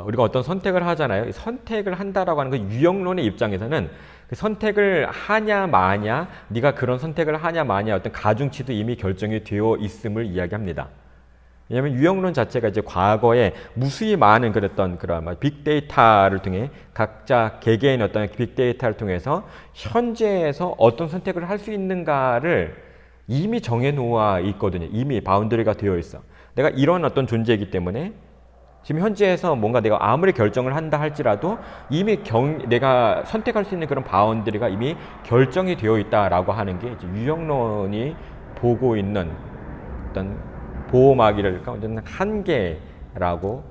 우리가 어떤 선택을 하잖아요. 선택을 한다라고 하는 그 유형론의 입장에서는 그 선택을 하냐 마냐, 네가 그런 선택을 하냐 마냐 어떤 가중치도 이미 결정이 되어 있음을 이야기합니다. 왜냐하면 유형론 자체가 이제 과거에 무수히 많은 그런 빅데이터를 통해 각자 개개인 어떤 빅데이터를 통해서 현재에서 어떤 선택을 할 수 있는가를 이미 정해 놓아 있거든요. 이미 바운더리가 되어 있어. 내가 이런 어떤 존재이기 때문에 지금 현재에서 뭔가 내가 아무리 결정을 한다 할지라도 이미 내가 선택할 수 있는 그런 바운더리가 이미 결정이 되어 있다라고 하는 게 이제 유형론이 보고 있는 어떤 보호막이랄까 완전 한계라고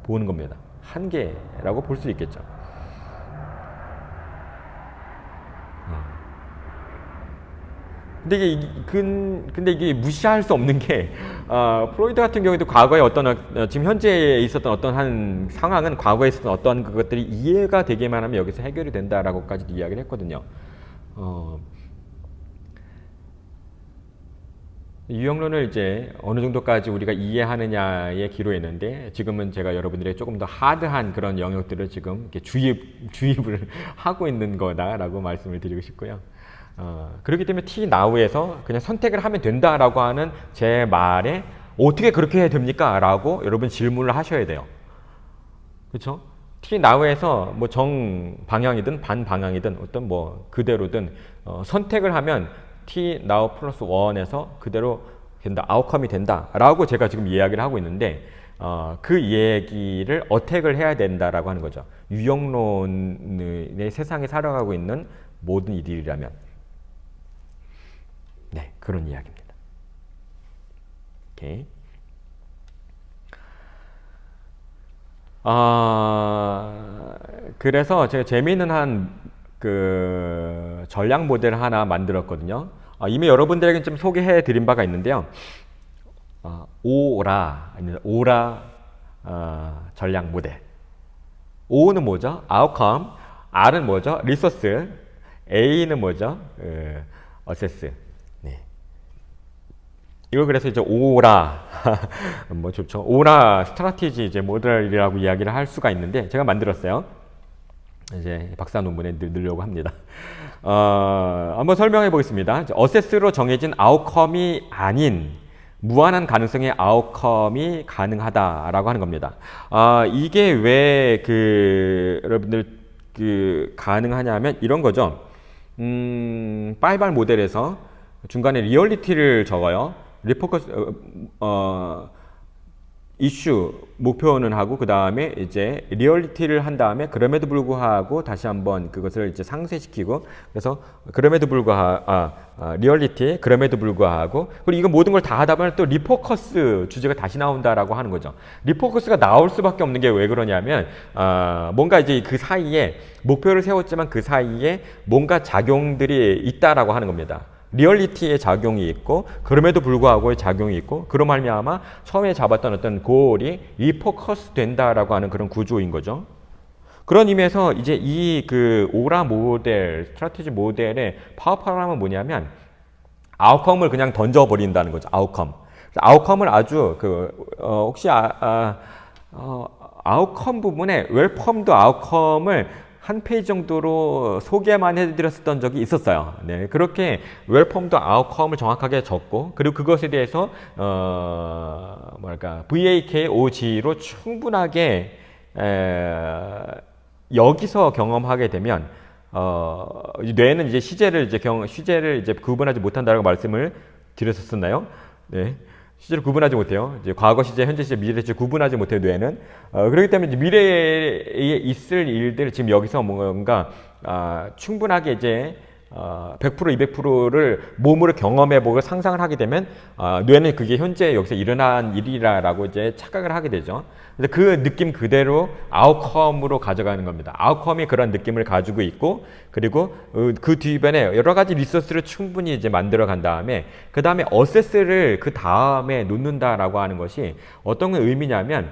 보는 겁니다. 한계라고 볼 수 있겠죠. 근데 이게 무시할 수 없는 게 프로이드 같은 경우에도 과거에 지금 현재에 있었던 어떤 한 상황은 과거에 있었던 어떤 그것들이 이해가 되기만 하면 여기서 해결이 된다라고까지도 이야기를 했거든요. 유형론을 이제 어느 정도까지 우리가 이해하느냐에 기로했는데 지금은 제가 여러분들에게 조금 더 하드한 그런 영역들을 지금 이렇게 주입을 하고 있는 거다라고 말씀을 드리고 싶고요. 그렇기 때문에 T now에서 그냥 선택을 하면 된다라고 하는 제 말에 어떻게 그렇게 해야 됩니까? 라고 여러분 질문을 하셔야 돼요. 그렇죠? T now에서 뭐 정방향이든 반방향이든 어떤 뭐 그대로든 선택을 하면 T now 플러스 1에서 그대로 된다, 아웃컴이 된다라고 제가 지금 이야기를 하고 있는데 그 얘기를 어택을 해야 된다라고 하는 거죠. 유형론의 세상에 살아가고 있는 모든 이들이라면 네, 그런 이야기입니다. 오케이. 그래서 제가 재미있는 한 그 전략 모델을 하나 만들었거든요. 이미 여러분들에게 좀 소개해 드린 바가 있는데요. 오라 전략 모델. O는 뭐죠? outcome. R은 뭐죠? resource. A는 뭐죠? assess. 네. 이걸 그래서 이제 오라 뭐 좋죠. 오라 스트라티지 이제 모델이라고 이야기를 할 수가 있는데 제가 만들었어요. 이제 박사 논문에 넣으려고 합니다. 한번 설명해 보겠습니다. 어세스로 정해진 아웃컴이 아닌 무한한 가능성의 아웃컴이 가능하다라고 하는 겁니다. 이게 왜 여러분들 가능하냐면 이런 거죠. 파이발 모델에서 중간에 리얼리티를 적어요. 리포커스 이슈 목표는 하고 그 다음에 이제 리얼리티를 한 다음에 그럼에도 불구하고 다시 한번 그것을 이제 상쇄시키고 그래서 그럼에도 불구하고 리얼리티 그럼에도 불구하고 그리고 이거 모든 걸 다 하다 보면 또 리포커스 주제가 다시 나온다라고 하는 거죠. 리포커스가 나올 수밖에 없는 게 왜 그러냐면 뭔가 이제 그 사이에 목표를 세웠지만 그 사이에 뭔가 작용들이 있다라고 하는 겁니다. 리얼리티의 작용이 있고 그럼에도 불구하고의 작용이 있고 그로 말미암아 처음에 잡았던 어떤 골이 리포커스 된다라고 하는 그런 구조인 거죠. 그런 의미에서 이제 이 오라 모델, 스트래티지 모델의 파워풀함은 뭐냐면 아웃컴을 그냥 던져버린다는 거죠. 아웃컴을 아주 혹시 아웃컴 부분에 웰펌드 아웃컴을 한 페이지 정도로 소개만 해드렸었던 적이 있었어요. 네, 그렇게 웰컴도 아웃컴을 정확하게 적고 그리고 그것에 대해서 뭐랄까 VAKOG로 충분하게 여기서 경험하게 되면 뇌는 이제 시제를 이제 구분하지 못한다라고 말씀을 드렸었나요? 네. 시제를 구분하지 못해요. 이제 과거 시제, 현재 시제, 미래 시제 구분하지 못해요, 뇌는. 그렇기 때문에 이제 미래에 있을 일들 지금 여기서 뭔가 충분하게 이제 100% 200%를 몸으로 경험해보고 상상을 하게 되면 뇌는 그게 현재 여기서 일어난 일이라고 이제 착각을 하게 되죠. 그래서 그 느낌 그대로 아웃컴으로 가져가는 겁니다. 아웃컴이 그런 느낌을 가지고 있고 그리고 그 뒤변에 여러 가지 리소스를 충분히 이제 만들어 간 다음에 그 다음에 어세스를 그 다음에 놓는다라고 하는 것이 어떤 의미냐면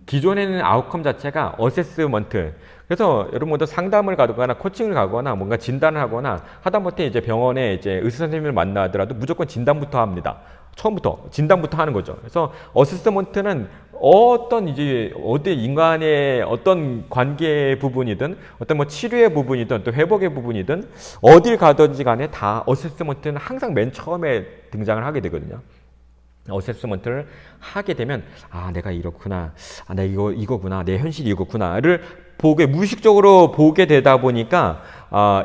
기존에는 아웃컴 자체가 어세스먼트. 그래서 여러분도 상담을 가거나 코칭을 가거나 뭔가 진단을 하거나 하다못해 이제 병원에 이제 의사 선생님을 만나더라도 무조건 진단부터 합니다. 처음부터 진단부터 하는 거죠. 그래서 어세스먼트는 어떤 이제 인간의 어떤 관계 부분이든 어떤 뭐 치료의 부분이든 또 회복의 부분이든 어딜 가든지 간에 다 어세스먼트는 항상 맨 처음에 등장을 하게 되거든요. 어세스먼트를 하게 되면 내가 이렇구나, 내가 이거구나, 내 현실이 이거구나를 무의식적으로 보게 되다 보니까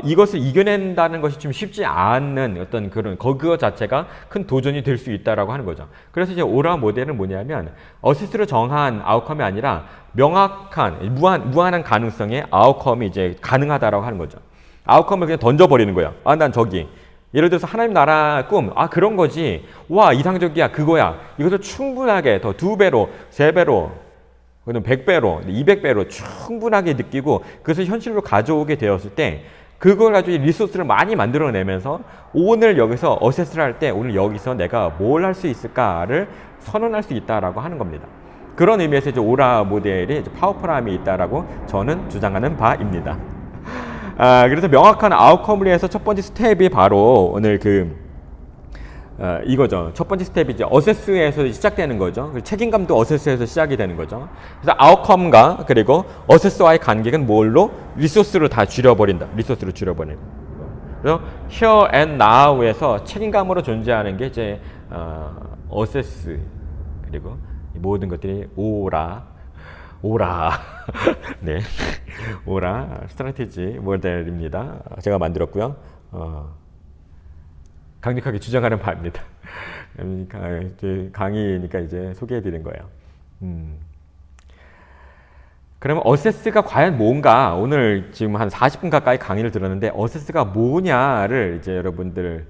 이것을 이겨낸다는 것이 좀 쉽지 않은 어떤 그거 자체가 큰 도전이 될 수 있다라고 하는 거죠. 그래서 이제 오라 모델은 뭐냐면 어세스로 정한 아웃컴이 아니라 명확한 무한한 가능성의 아웃컴이 이제 가능하다라고 하는 거죠. 아웃컴을 그냥 던져버리는 거예요. 난 저기. 예를 들어서 하나님 나라 꿈, 그런 거지. 와, 이상적이야, 그거야. 이것을 충분하게 더 2배로, 3배로, 100배로, 200배로 충분하게 느끼고 그것을 현실로 가져오게 되었을 때 그걸 가지고 리소스를 많이 만들어내면서 오늘 여기서 어세스를 할 때 오늘 여기서 내가 뭘 할 수 있을까를 선언할 수 있다라고 하는 겁니다. 그런 의미에서 이제 오라 모델이 이제 파워풀함이 있다라고 저는 주장하는 바입니다. 그래서 명확한 아웃컴을 위해서 첫 번째 스텝이 바로 오늘 이거죠. 첫 번째 스텝이 이제 어세스에서 시작되는 거죠. 책임감도 어세스에서 시작이 되는 거죠. 그래서 아웃컴과 그리고 어세스와의 관계는 뭘로? 리소스로 다 줄여버린다. 리소스로 줄여버리는 거. 그래서 here and now에서 책임감으로 존재하는 게 이제 어세스 그리고 모든 것들이 오라 네, 오라 스트래티지 모델입니다. 제가 만들었고요. 강력하게 주장하는 바입니다. 강의니까 이제 소개해드린 거예요. 그러면 어세스가 과연 뭔가 오늘 지금 한 40분 가까이 강의를 들었는데 어세스가 뭐냐를 이제 여러분들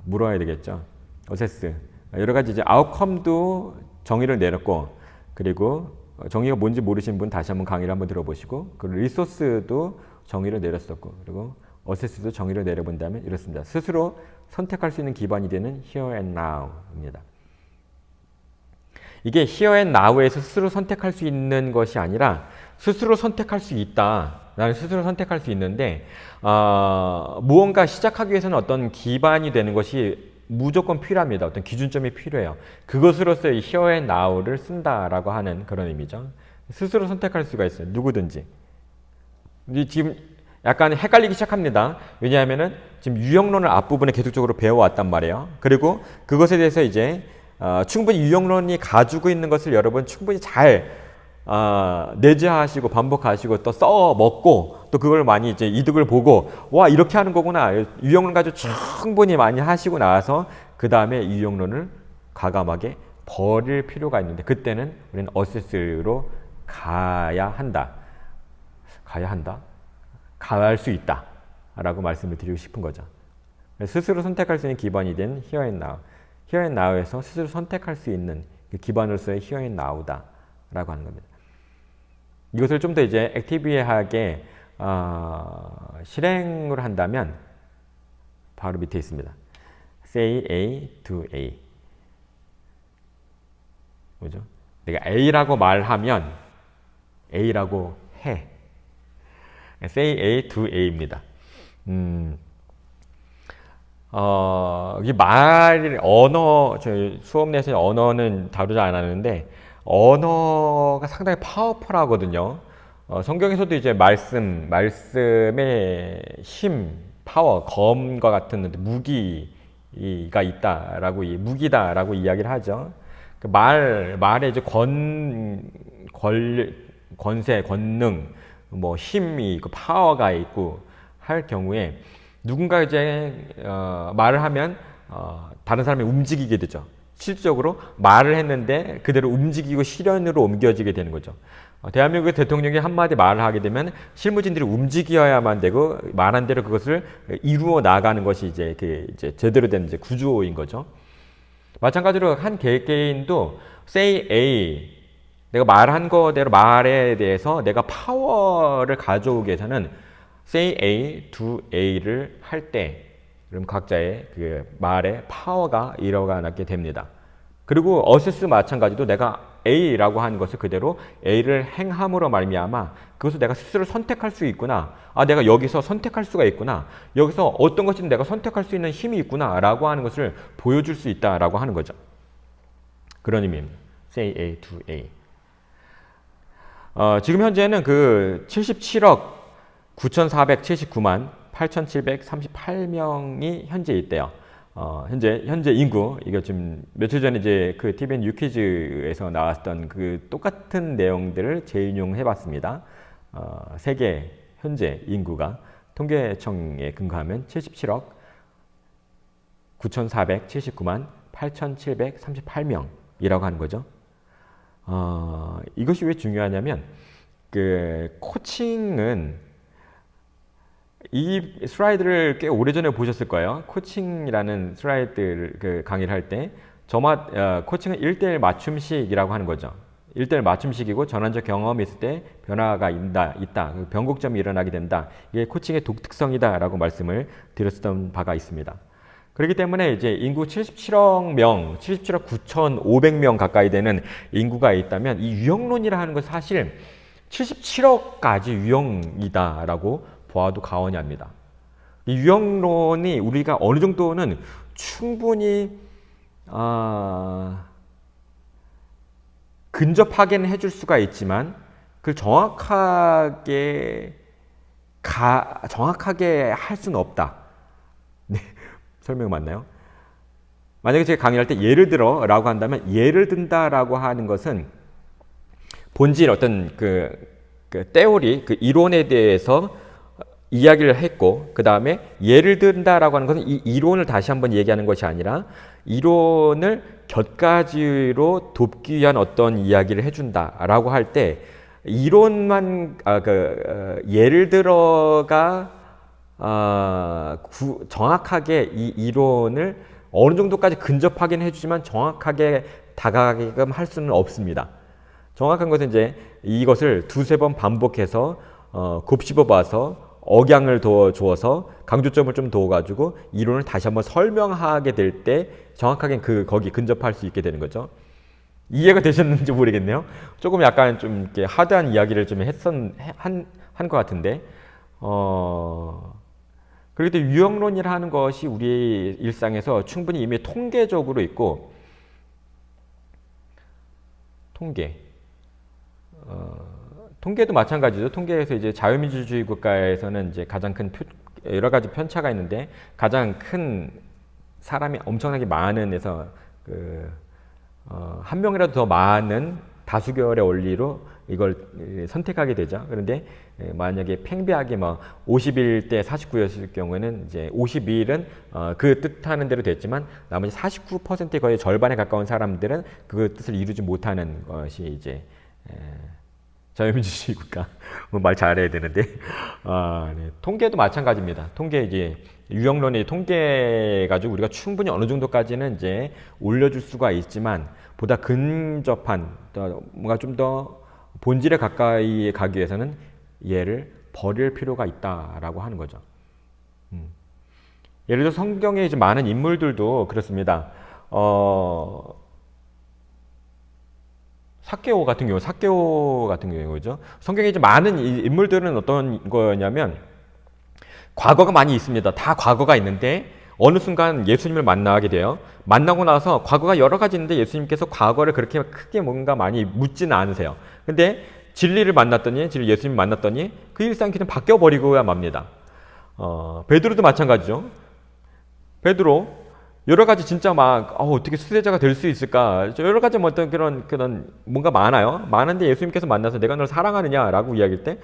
물어야 되겠죠. 어세스 여러 가지 이제 아웃컴도 정의를 내렸고 그리고 정의가 뭔지 모르신 분 다시 한번 강의를 한번 들어보시고 그리고 리소스도 정의를 내렸었고 그리고 어세스도 정의를 내려본다면 이렇습니다. 스스로 선택할 수 있는 기반이 되는 here and now입니다. 이게 here and now에서 스스로 선택할 수 있는 것이 아니라 스스로 선택할 수 있다. 나는 스스로 선택할 수 있는데 무언가 시작하기 위해서는 어떤 기반이 되는 것이 무조건 필요합니다. 어떤 기준점이 필요해요. 그것으로서 here and now를 쓴다라고 하는 그런 의미죠. 스스로 선택할 수가 있어요. 누구든지. 지금 약간 헷갈리기 시작합니다. 왜냐하면은 지금 유형론을 앞부분에 계속적으로 배워왔단 말이에요. 그리고 그것에 대해서 이제 충분히 유형론이 가지고 있는 것을 여러분 충분히 잘 내재하시고 반복하시고 또 써먹고 또 그걸 많이 이제 이득을 보고 와 이렇게 하는 거구나 유형론 가지고 충분히 많이 하시고 나서 그 다음에 유형론을 과감하게 버릴 필요가 있는데 그때는 우리는 어세스로 가야 한다. 가할 수 있다 라고 말씀을 드리고 싶은 거죠. 스스로 선택할 수 있는 기반이 된 here and now. here and now에서 스스로 선택할 수 있는 그 기반으로서의 here and now다 라고 하는 겁니다. 이것을 좀 더 이제 액티비하게 실행을 한다면 바로 밑에 있습니다. say A, do A. 뭐죠? 내가 A라고 말하면 A라고 해. say A, do A입니다. 이게 저희 수업 내에서 언어는 다루지 않았는데, 언어가 상당히 파워풀하거든요. 성경에서도 이제 말씀의 힘, 파워, 검과 같은 무기가 있다라고, 무기다라고 이야기를 하죠. 그 말에 이제 권세, 권능, 뭐 힘이 있고 파워가 있고 할 경우에 누군가 이제 말을 하면 다른 사람이 움직이게 되죠. 실질적으로 말을 했는데 그대로 움직이고 실현으로 옮겨지게 되는 거죠. 대한민국의 대통령이 한마디 말을 하게 되면 실무진들이 움직여야만 되고 말한 대로 그것을 이루어 나가는 것이 이제 제대로 된 이제 구조인 거죠. 마찬가지로 한 개개인도 say A, 내가 말한 거대로 말에 대해서 내가 파워를 가져오기 위해서는 say A, do A를 할 때 그럼 각자의 그 말의 파워가 일어나게 됩니다. 그리고 어세스 마찬가지도 내가 A라고 하는 것을 그대로 A를 행함으로 말미암아 그것을 내가 스스로 선택할 수 있구나. 내가 여기서 선택할 수가 있구나. 여기서 어떤 것이든 내가 선택할 수 있는 힘이 있구나 라고 하는 것을 보여줄 수 있다라고 하는 거죠. 그런 의미입니다. say A, do A. 지금 현재는 그 77억 9,479만 8,738명이 현재 있대요. 현재 인구, 이거 지금 며칠 전에 이제 그 TVN 유퀴즈에서 나왔던 그 똑같은 내용들을 재인용해 봤습니다. 세계 현재 인구가 통계청에 근거하면 77억 9,479만 8,738명이라고 하는 거죠. 이것이 왜 중요하냐면, 그 코칭은 이 슬라이드를 꽤 오래전에 보셨을 거예요. 코칭이라는 슬라이드를 그 강의를 할 때 코칭은 1대1 맞춤식이라고 하는 거죠. 1대1 맞춤식이고 전환적 경험이 있을 때 변화가 있다. 변곡점이 일어나게 된다. 이게 코칭의 독특성이다 라고 말씀을 드렸던 바가 있습니다. 그렇기 때문에 이제 인구 77억 명, 77억 9,500명 가까이 되는 인구가 있다면 이 유형론이라 하는 것은 사실 77억까지 유형이다라고 보아도 과언이 아닙니다. 이 유형론이 우리가 어느 정도는 충분히 근접하게는 해줄 수가 있지만 그걸 정확하게 할 수는 없다. 네, 설명 맞나요? 만약에 제가 강의할 때 예를 들어 라고 한다면, 예를 든다라고 하는 것은 본질 어떤 그 테오리, 그 이론에 대해서 이야기를 했고, 그 다음에 예를 든다라고 하는 것은 이 이론을 다시 한번 얘기하는 것이 아니라 이론을 곁가지로 돕기 위한 어떤 이야기를 해준다라고 할 때 이론만 예를 들어가 정확하게 이 이론을 어느 정도까지 근접하긴 해주지만 정확하게 다가가게끔 할 수는 없습니다. 정확한 것은 이제 이것을 두세 번 반복해서 곱씹어 봐서 억양을 더 주어서 강조점을 좀 둬가지고 이론을 다시 한번 설명하게 될 때 정확하게 거기 근접할 수 있게 되는 거죠. 이해가 되셨는지 모르겠네요. 조금 약간 좀 이렇게 하드한 이야기를 좀 한 것 같은데, 그래도 유형론이라는 것이 우리 일상에서 충분히 이미 통계적으로 있고, 통계도 마찬가지죠. 통계에서 이제 자유민주주의 국가에서는 이제 가장 큰 여러 가지 편차가 있는데, 가장 큰 사람이 엄청나게 많은 에서 한 명이라도 더 많은 다수결의 원리로 이걸 선택하게 되죠. 그런데 만약에 팽배하게 51대 49였을 경우에는 이제 52일은 그 뜻하는 대로 됐지만 나머지 49%의 거의 절반에 가까운 사람들은 그 뜻을 이루지 못하는 것이 이제 자유민주주의 국가. 말 잘해야 되는데. 네. 통계도 마찬가지입니다. 통계 이제 유형론의 통계 가지고 우리가 충분히 어느 정도까지는 이제 올려줄 수가 있지만 보다 근접한 뭔가 좀 더 본질에 가까이 가기 위해서는 얘를 버릴 필요가 있다라고 하는 거죠. 예를 들어 성경에 이제 많은 인물들도 그렇습니다. 삭개오 같은 경우죠. 성경에 이제 많은 인물들은 어떤 거냐면 과거가 많이 있습니다. 다 과거가 있는데 어느 순간 예수님을 만나게 돼요. 만나고 나서 과거가 여러 가지 있는데 예수님께서 과거를 그렇게 크게 뭔가 많이 묻지는 않으세요. 근데 진리를 만났더니, 진리 예수님 만났더니 그 일상이 그냥 바뀌어버리고야 맙니다. 베드로도 마찬가지죠. 베드로 여러 가지 진짜 막 어떻게 수제자가 될 수 있을까? 여러 가지 뭐 어떤 그런 뭔가 많아요. 많은데 예수님께서 만나서 내가 널 사랑하느냐라고 이야기할 때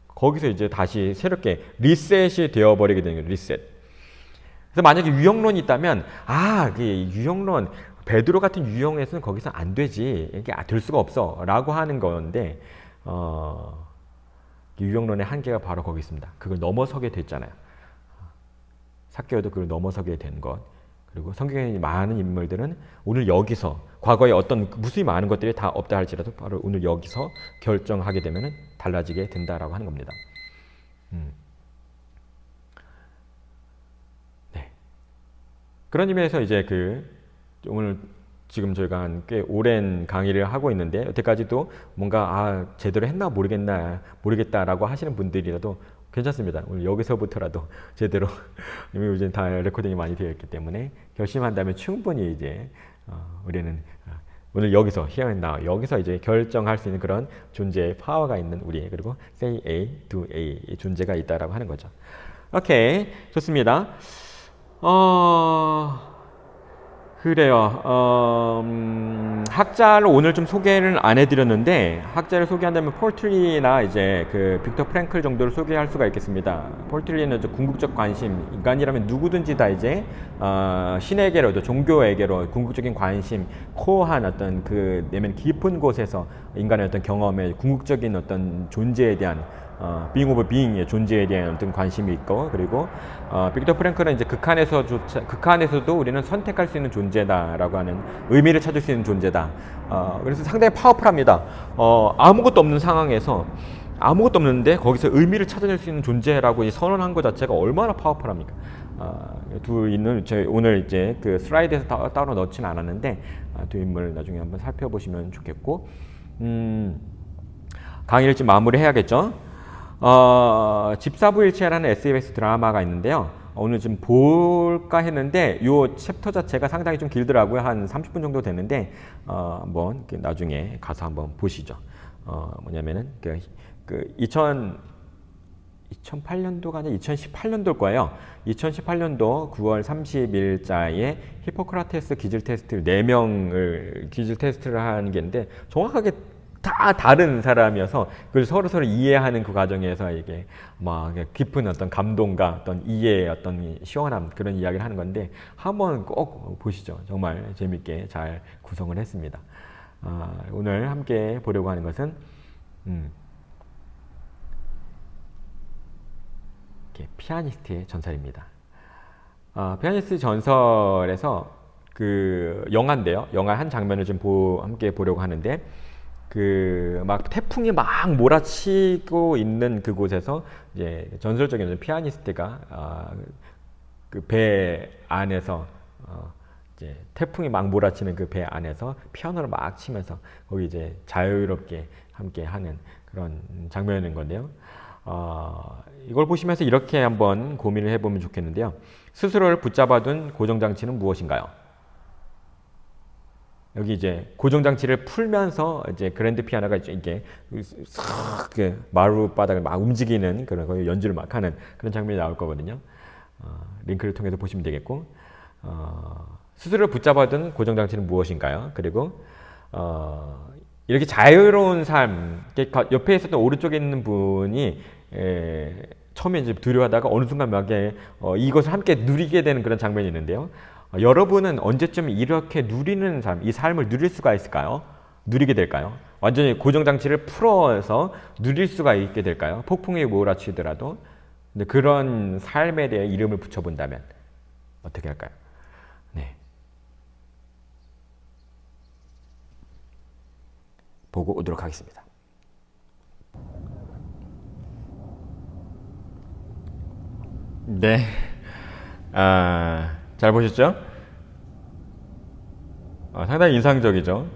거기서 이제 다시 새롭게 리셋이 되어버리게 되는 거예요. 리셋. 그래서 만약에 유형론이 있다면 그 유형론 베드로 같은 유형에서는 거기서 안 되지. 이게 될 수가 없어라고 하는 건데 유형론의 한계가 바로 거기 있습니다. 그걸 넘어서게 됐잖아요. 삭개오도 그걸 넘어서게 된 것. 그리고 성경에 많은 인물들은 오늘 여기서 과거에 어떤 무수히 많은 것들이 다 없다 할지라도 바로 오늘 여기서 결정하게 되면 달라지게 된다라고 하는 겁니다. 네. 그런 의미에서 이제 오늘 지금 저희가 꽤 오랜 강의를 하고 있는데 여태까지도 뭔가 제대로 했나 모르겠다라고 하시는 분들이라도 괜찮습니다. 오늘 여기서부터라도 제대로 이미 이제 다 레코딩이 많이 되어 있기 때문에 결심한다면 충분히 이제 우리는 오늘 여기서 here and now 여기서 이제 결정할 수 있는 그런 존재의 파워가 있는 우리 그리고 say A, do A 이 존재가 있다라고 하는 거죠. 오케이, 좋습니다. 그래요. 학자를 오늘 좀 소개를 안 해드렸는데 학자를 소개한다면 폴트리나 이제 빅터 프랭클 정도를 소개할 수가 있겠습니다. 폴트리는 궁극적 관심, 인간이라면 누구든지 다 이제 신에게로도 종교에게로 궁극적인 관심, 코어한 어떤 내면 깊은 곳에서 인간의 어떤 경험에 궁극적인 어떤 존재에 대한 being of being의 존재에 대한 어떤 관심이 있고 그리고 빅터 프랭클은 이제 극한에서도 우리는 선택할 수 있는 존재다라고 하는 의미를 찾을 수 있는 존재다. 그래서 상당히 파워풀합니다. 아무것도 없는 상황에서 아무것도 없는데 거기서 의미를 찾아낼 수 있는 존재라고 선언한 것 자체가 얼마나 파워풀합니까? 두 인물 오늘 이제 슬라이드에서 따로 넣지는 않았는데 두 인물 나중에 한번 살펴보시면 좋겠고 강의를 좀 마무리해야겠죠. 집사부일체라는 SBS 드라마가 있는데요. 오늘 좀 볼까 했는데 이 챕터 자체가 상당히 좀 길더라고요. 한 30분 정도 되는데 한번 나중에 가서 한번 보시죠. 뭐냐면은 2008년도가 아니라 2018년도일 거예요. 2018년도 9월 30일자에 히포크라테스 기질 테스트를 4명을 기질 테스트를 하는 게 있는데 정확하게 다 다른 사람이어서 그걸 서로 이해하는 그 과정에서 이게 막 깊은 어떤 감동과 어떤 이해의 어떤 시원함 그런 이야기를 하는 건데 한번 꼭 보시죠. 정말 재밌게 잘 구성을 했습니다. 오늘 함께 보려고 하는 것은 피아니스트의 전설입니다. 피아니스트 전설에서 영화인데요. 영화 한 장면을 좀 함께 보려고 하는데 막 태풍이 막 몰아치고 있는 그곳에서 이제 전설적인 피아니스트가 배 안에서 이제 태풍이 막 몰아치는 그 배 안에서 피아노를 막 치면서 거기 이제 자유롭게 함께 하는 그런 장면인 건데요. 이걸 보시면서 이렇게 한번 고민을 해보면 좋겠는데요. 스스로를 붙잡아둔 고정장치는 무엇인가요? 여기 이제 고정장치를 풀면서 이제 그랜드 피아노가 이게 싹 마루 바닥을 막 움직이는 그런 거의 연주를 막 하는 그런 장면이 나올 거거든요. 링크를 통해서 보시면 되겠고, 스스로를 붙잡아둔 고정장치는 무엇인가요? 그리고 이렇게 자유로운 삶, 옆에 있었던 오른쪽에 있는 분이 처음에 이제 두려워하다가 어느 순간 막 이것을 함께 누리게 되는 그런 장면이 있는데요. 여러분은 언제쯤 이렇게 누리는 삶, 이 삶을 누릴 수가 있을까요? 누리게 될까요? 완전히 고정장치를 풀어서 누릴 수가 있게 될까요? 폭풍이 몰아치더라도. 근데 그런 삶에 대해 이름을 붙여본다면 어떻게 할까요? 네. 보고 오도록 하겠습니다. 네. 잘 보셨죠? 상당히 인상적이죠.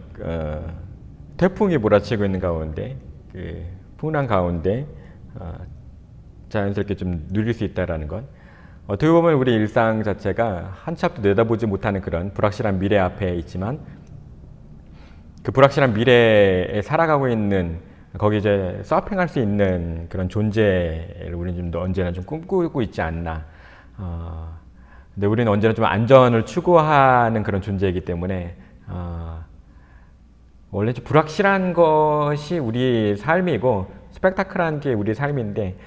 태풍이 몰아치고 있는 가운데, 풍랑 가운데 자연스럽게 좀 누릴 수 있다라는 것. 어떻게 보면 우리 일상 자체가 한치 앞도 내다보지 못하는 그런 불확실한 미래 앞에 있지만 그 불확실한 미래에 살아가고 있는 거기 이제 서핑할 수 있는 그런 존재를 우리는 좀 언제나 좀 꿈꾸고 있지 않나. 근데 우리는 언제나 좀 안전을 추구하는 그런 존재이기 때문에 원래 좀 불확실한 것이 우리 삶이고 스펙타클한 게 우리 삶인데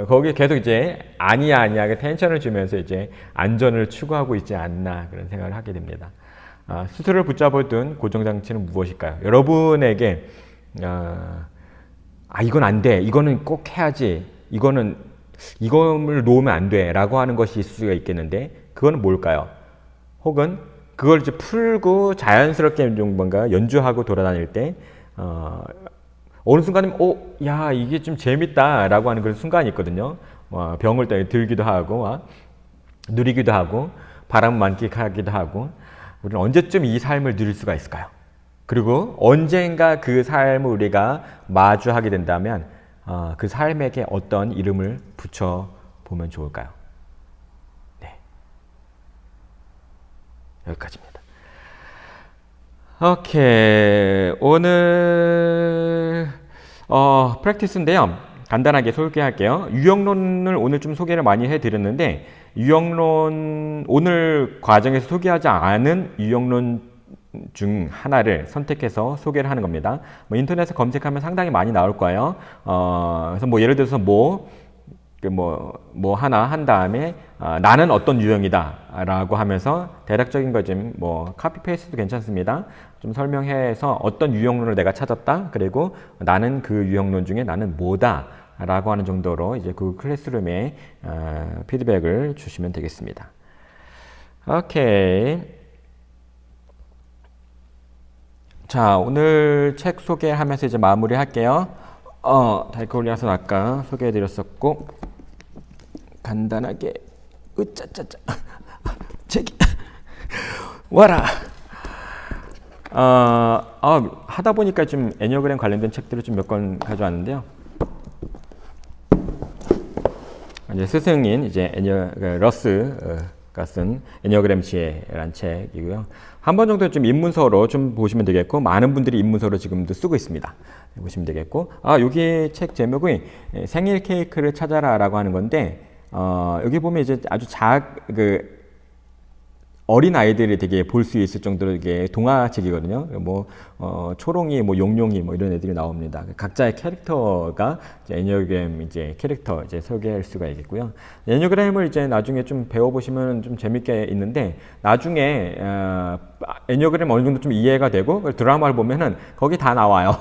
거기에 계속 이제 아니야 그 텐션을 주면서 이제 안전을 추구하고 있지 않나 그런 생각을 하게 됩니다. 스스로를 붙잡아둔 고정장치는 무엇일까요? 여러분에게 이건 안 돼, 이거는 꼭 해야지, 이거를 놓으면 안 돼 라고 하는 것이 있을 수가 있겠는데 그거는 뭘까요? 혹은 그걸 이제 풀고 자연스럽게 좀 뭔가 연주하고 돌아다닐 때 어느 순간이면 야 이게 좀 재밌다 라고 하는 그런 순간이 있거든요. 병을 들기도 하고 누리기도 하고 바람 만끽하기도 하고 우리는 언제쯤 이 삶을 누릴 수가 있을까요? 그리고 언젠가 그 삶을 우리가 마주하게 된다면 그 삶에게 어떤 이름을 붙여보면 좋을까요? 네, 여기까지입니다. 오케이, 오늘 프랙티스인데요. 간단하게 소개할게요. 유형론을 오늘 좀 소개를 많이 해드렸는데 유형론 오늘 과정에서 소개하지 않은 유형론 중 하나를 선택해서 소개를 하는 겁니다. 인터넷에 검색하면 상당히 많이 나올 거예요. 그래서 예를 들어서 하나 한 다음에 나는 어떤 유형이다 라고 하면서 대략적인 거 좀 카피 페이스트도 괜찮습니다. 좀 설명해서 어떤 유형론을 내가 찾았다. 그리고 나는 그 유형론 중에 나는 뭐다 라고 하는 정도로 이제 그 클래스룸에 피드백을 주시면 되겠습니다. 오케이. 자, 오늘 책 소개하면서 이제 마무리 할게요. 다이콜리아선 아까 소개해드렸었고, 간단하게, 으짜짜짜, 책이, 와라! 하다 보니까 좀 애니어그램 관련된 책들을 좀 몇 권 가져왔는데요. 이제 스승인 이제 러스가 쓴 애니어그램 지혜라는 책이고요. 한 번 정도 좀 입문서로 좀 보시면 되겠고 많은 분들이 입문서로 지금도 쓰고 있습니다. 보시면 되겠고 여기 책 제목이 생일 케이크를 찾아라라고 하는 건데 여기 보면 이제 아주 어린 아이들이 되게 볼 수 있을 정도로 이게 동화책이거든요. 초롱이, 용룡이 이런 애들이 나옵니다. 각자의 캐릭터가 이제 애니어그램 캐릭터 소개할 수가 있겠고요. 애니어그램을 이제 나중에 좀 배워보시면 좀 재밌게 있는데 나중에 애니어그램 어느 정도 좀 이해가 되고 드라마를 보면은 거기 다 나와요.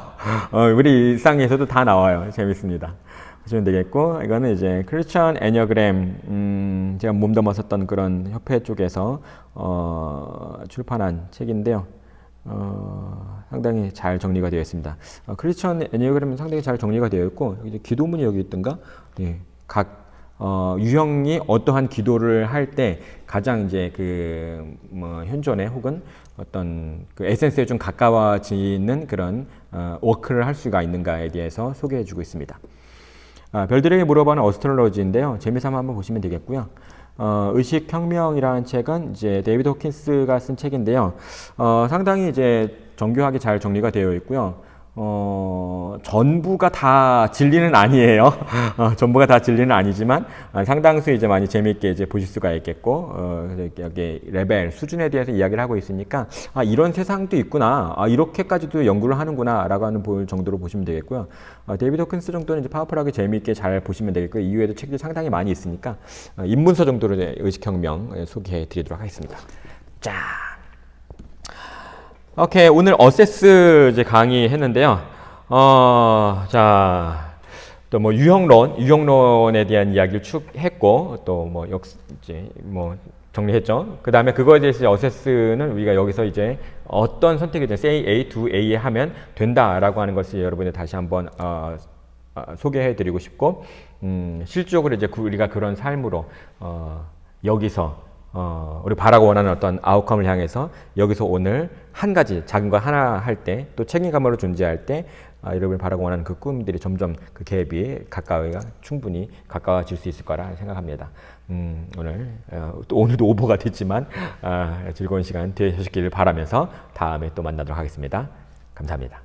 우리 일상에서도 다 나와요. 재밌습니다. 보시면 되겠고 이거는 이제 크리스천 애니어그램 제가 몸담아 썼던 그런 협회 쪽에서 출판한 책인데요. 상당히 잘 정리가 되어 있습니다. 크리스천 애니어그램은 상당히 잘 정리가 되어 있고 이제 기도문이 여기 있던가? 예, 각 유형이 어떠한 기도를 할 때 가장 이제 현존에 혹은 어떤 그 에센스에 좀 가까워지는 그런 워크를 할 수가 있는가에 대해서 소개해주고 있습니다. 별들에게 물어보는 어스트롤로지인데요. 재미삼아 한번 보시면 되겠고요. 의식혁명이라는 책은 이제 데이비드 호킨스가 쓴 책인데요. 상당히 이제 정교하게 잘 정리가 되어 있고요. 전부가 다 진리는 아니에요. 전부가 다 진리는 아니지만 상당수 이제 많이 재미있게 이제 보실 수가 있겠고 여기 레벨 수준에 대해서 이야기를 하고 있으니까 이런 세상도 있구나, 이렇게까지도 연구를 하는구나라고 하는 볼 정도로 보시면 되겠고요. 데이비드 호킨스 정도는 이제 파워풀하게 재미있게 잘 보시면 되겠고요. 이후에도 책들이 상당히 많이 있으니까 입문서 정도로 의식혁명 소개해드리도록 하겠습니다. 자. 오케이, 오늘 어세스 이제 강의했는데요. 자, 또 유형론에 대한 이야기를 쭉 했고, 또 정리했죠. 그 다음에 그거에 대해서 어세스는 우리가 여기서 이제 어떤 선택이든 say A, do A 하면 된다라고 하는 것을 여러분이 다시 한번 소개해드리고 싶고, 실질적으로 이제 우리가 그런 삶으로 여기서 우리 바라고 원하는 어떤 아웃컴을 향해서 여기서 오늘 한 가지 작은 거 하나 할 때 또 책임감으로 존재할 때 여러분이 바라고 원하는 그 꿈들이 점점 그 갭이 충분히 가까워질 수 있을 거라 생각합니다. 오늘도 오버가 됐지만 즐거운 시간 되셨기를 바라면서 다음에 또 만나도록 하겠습니다. 감사합니다.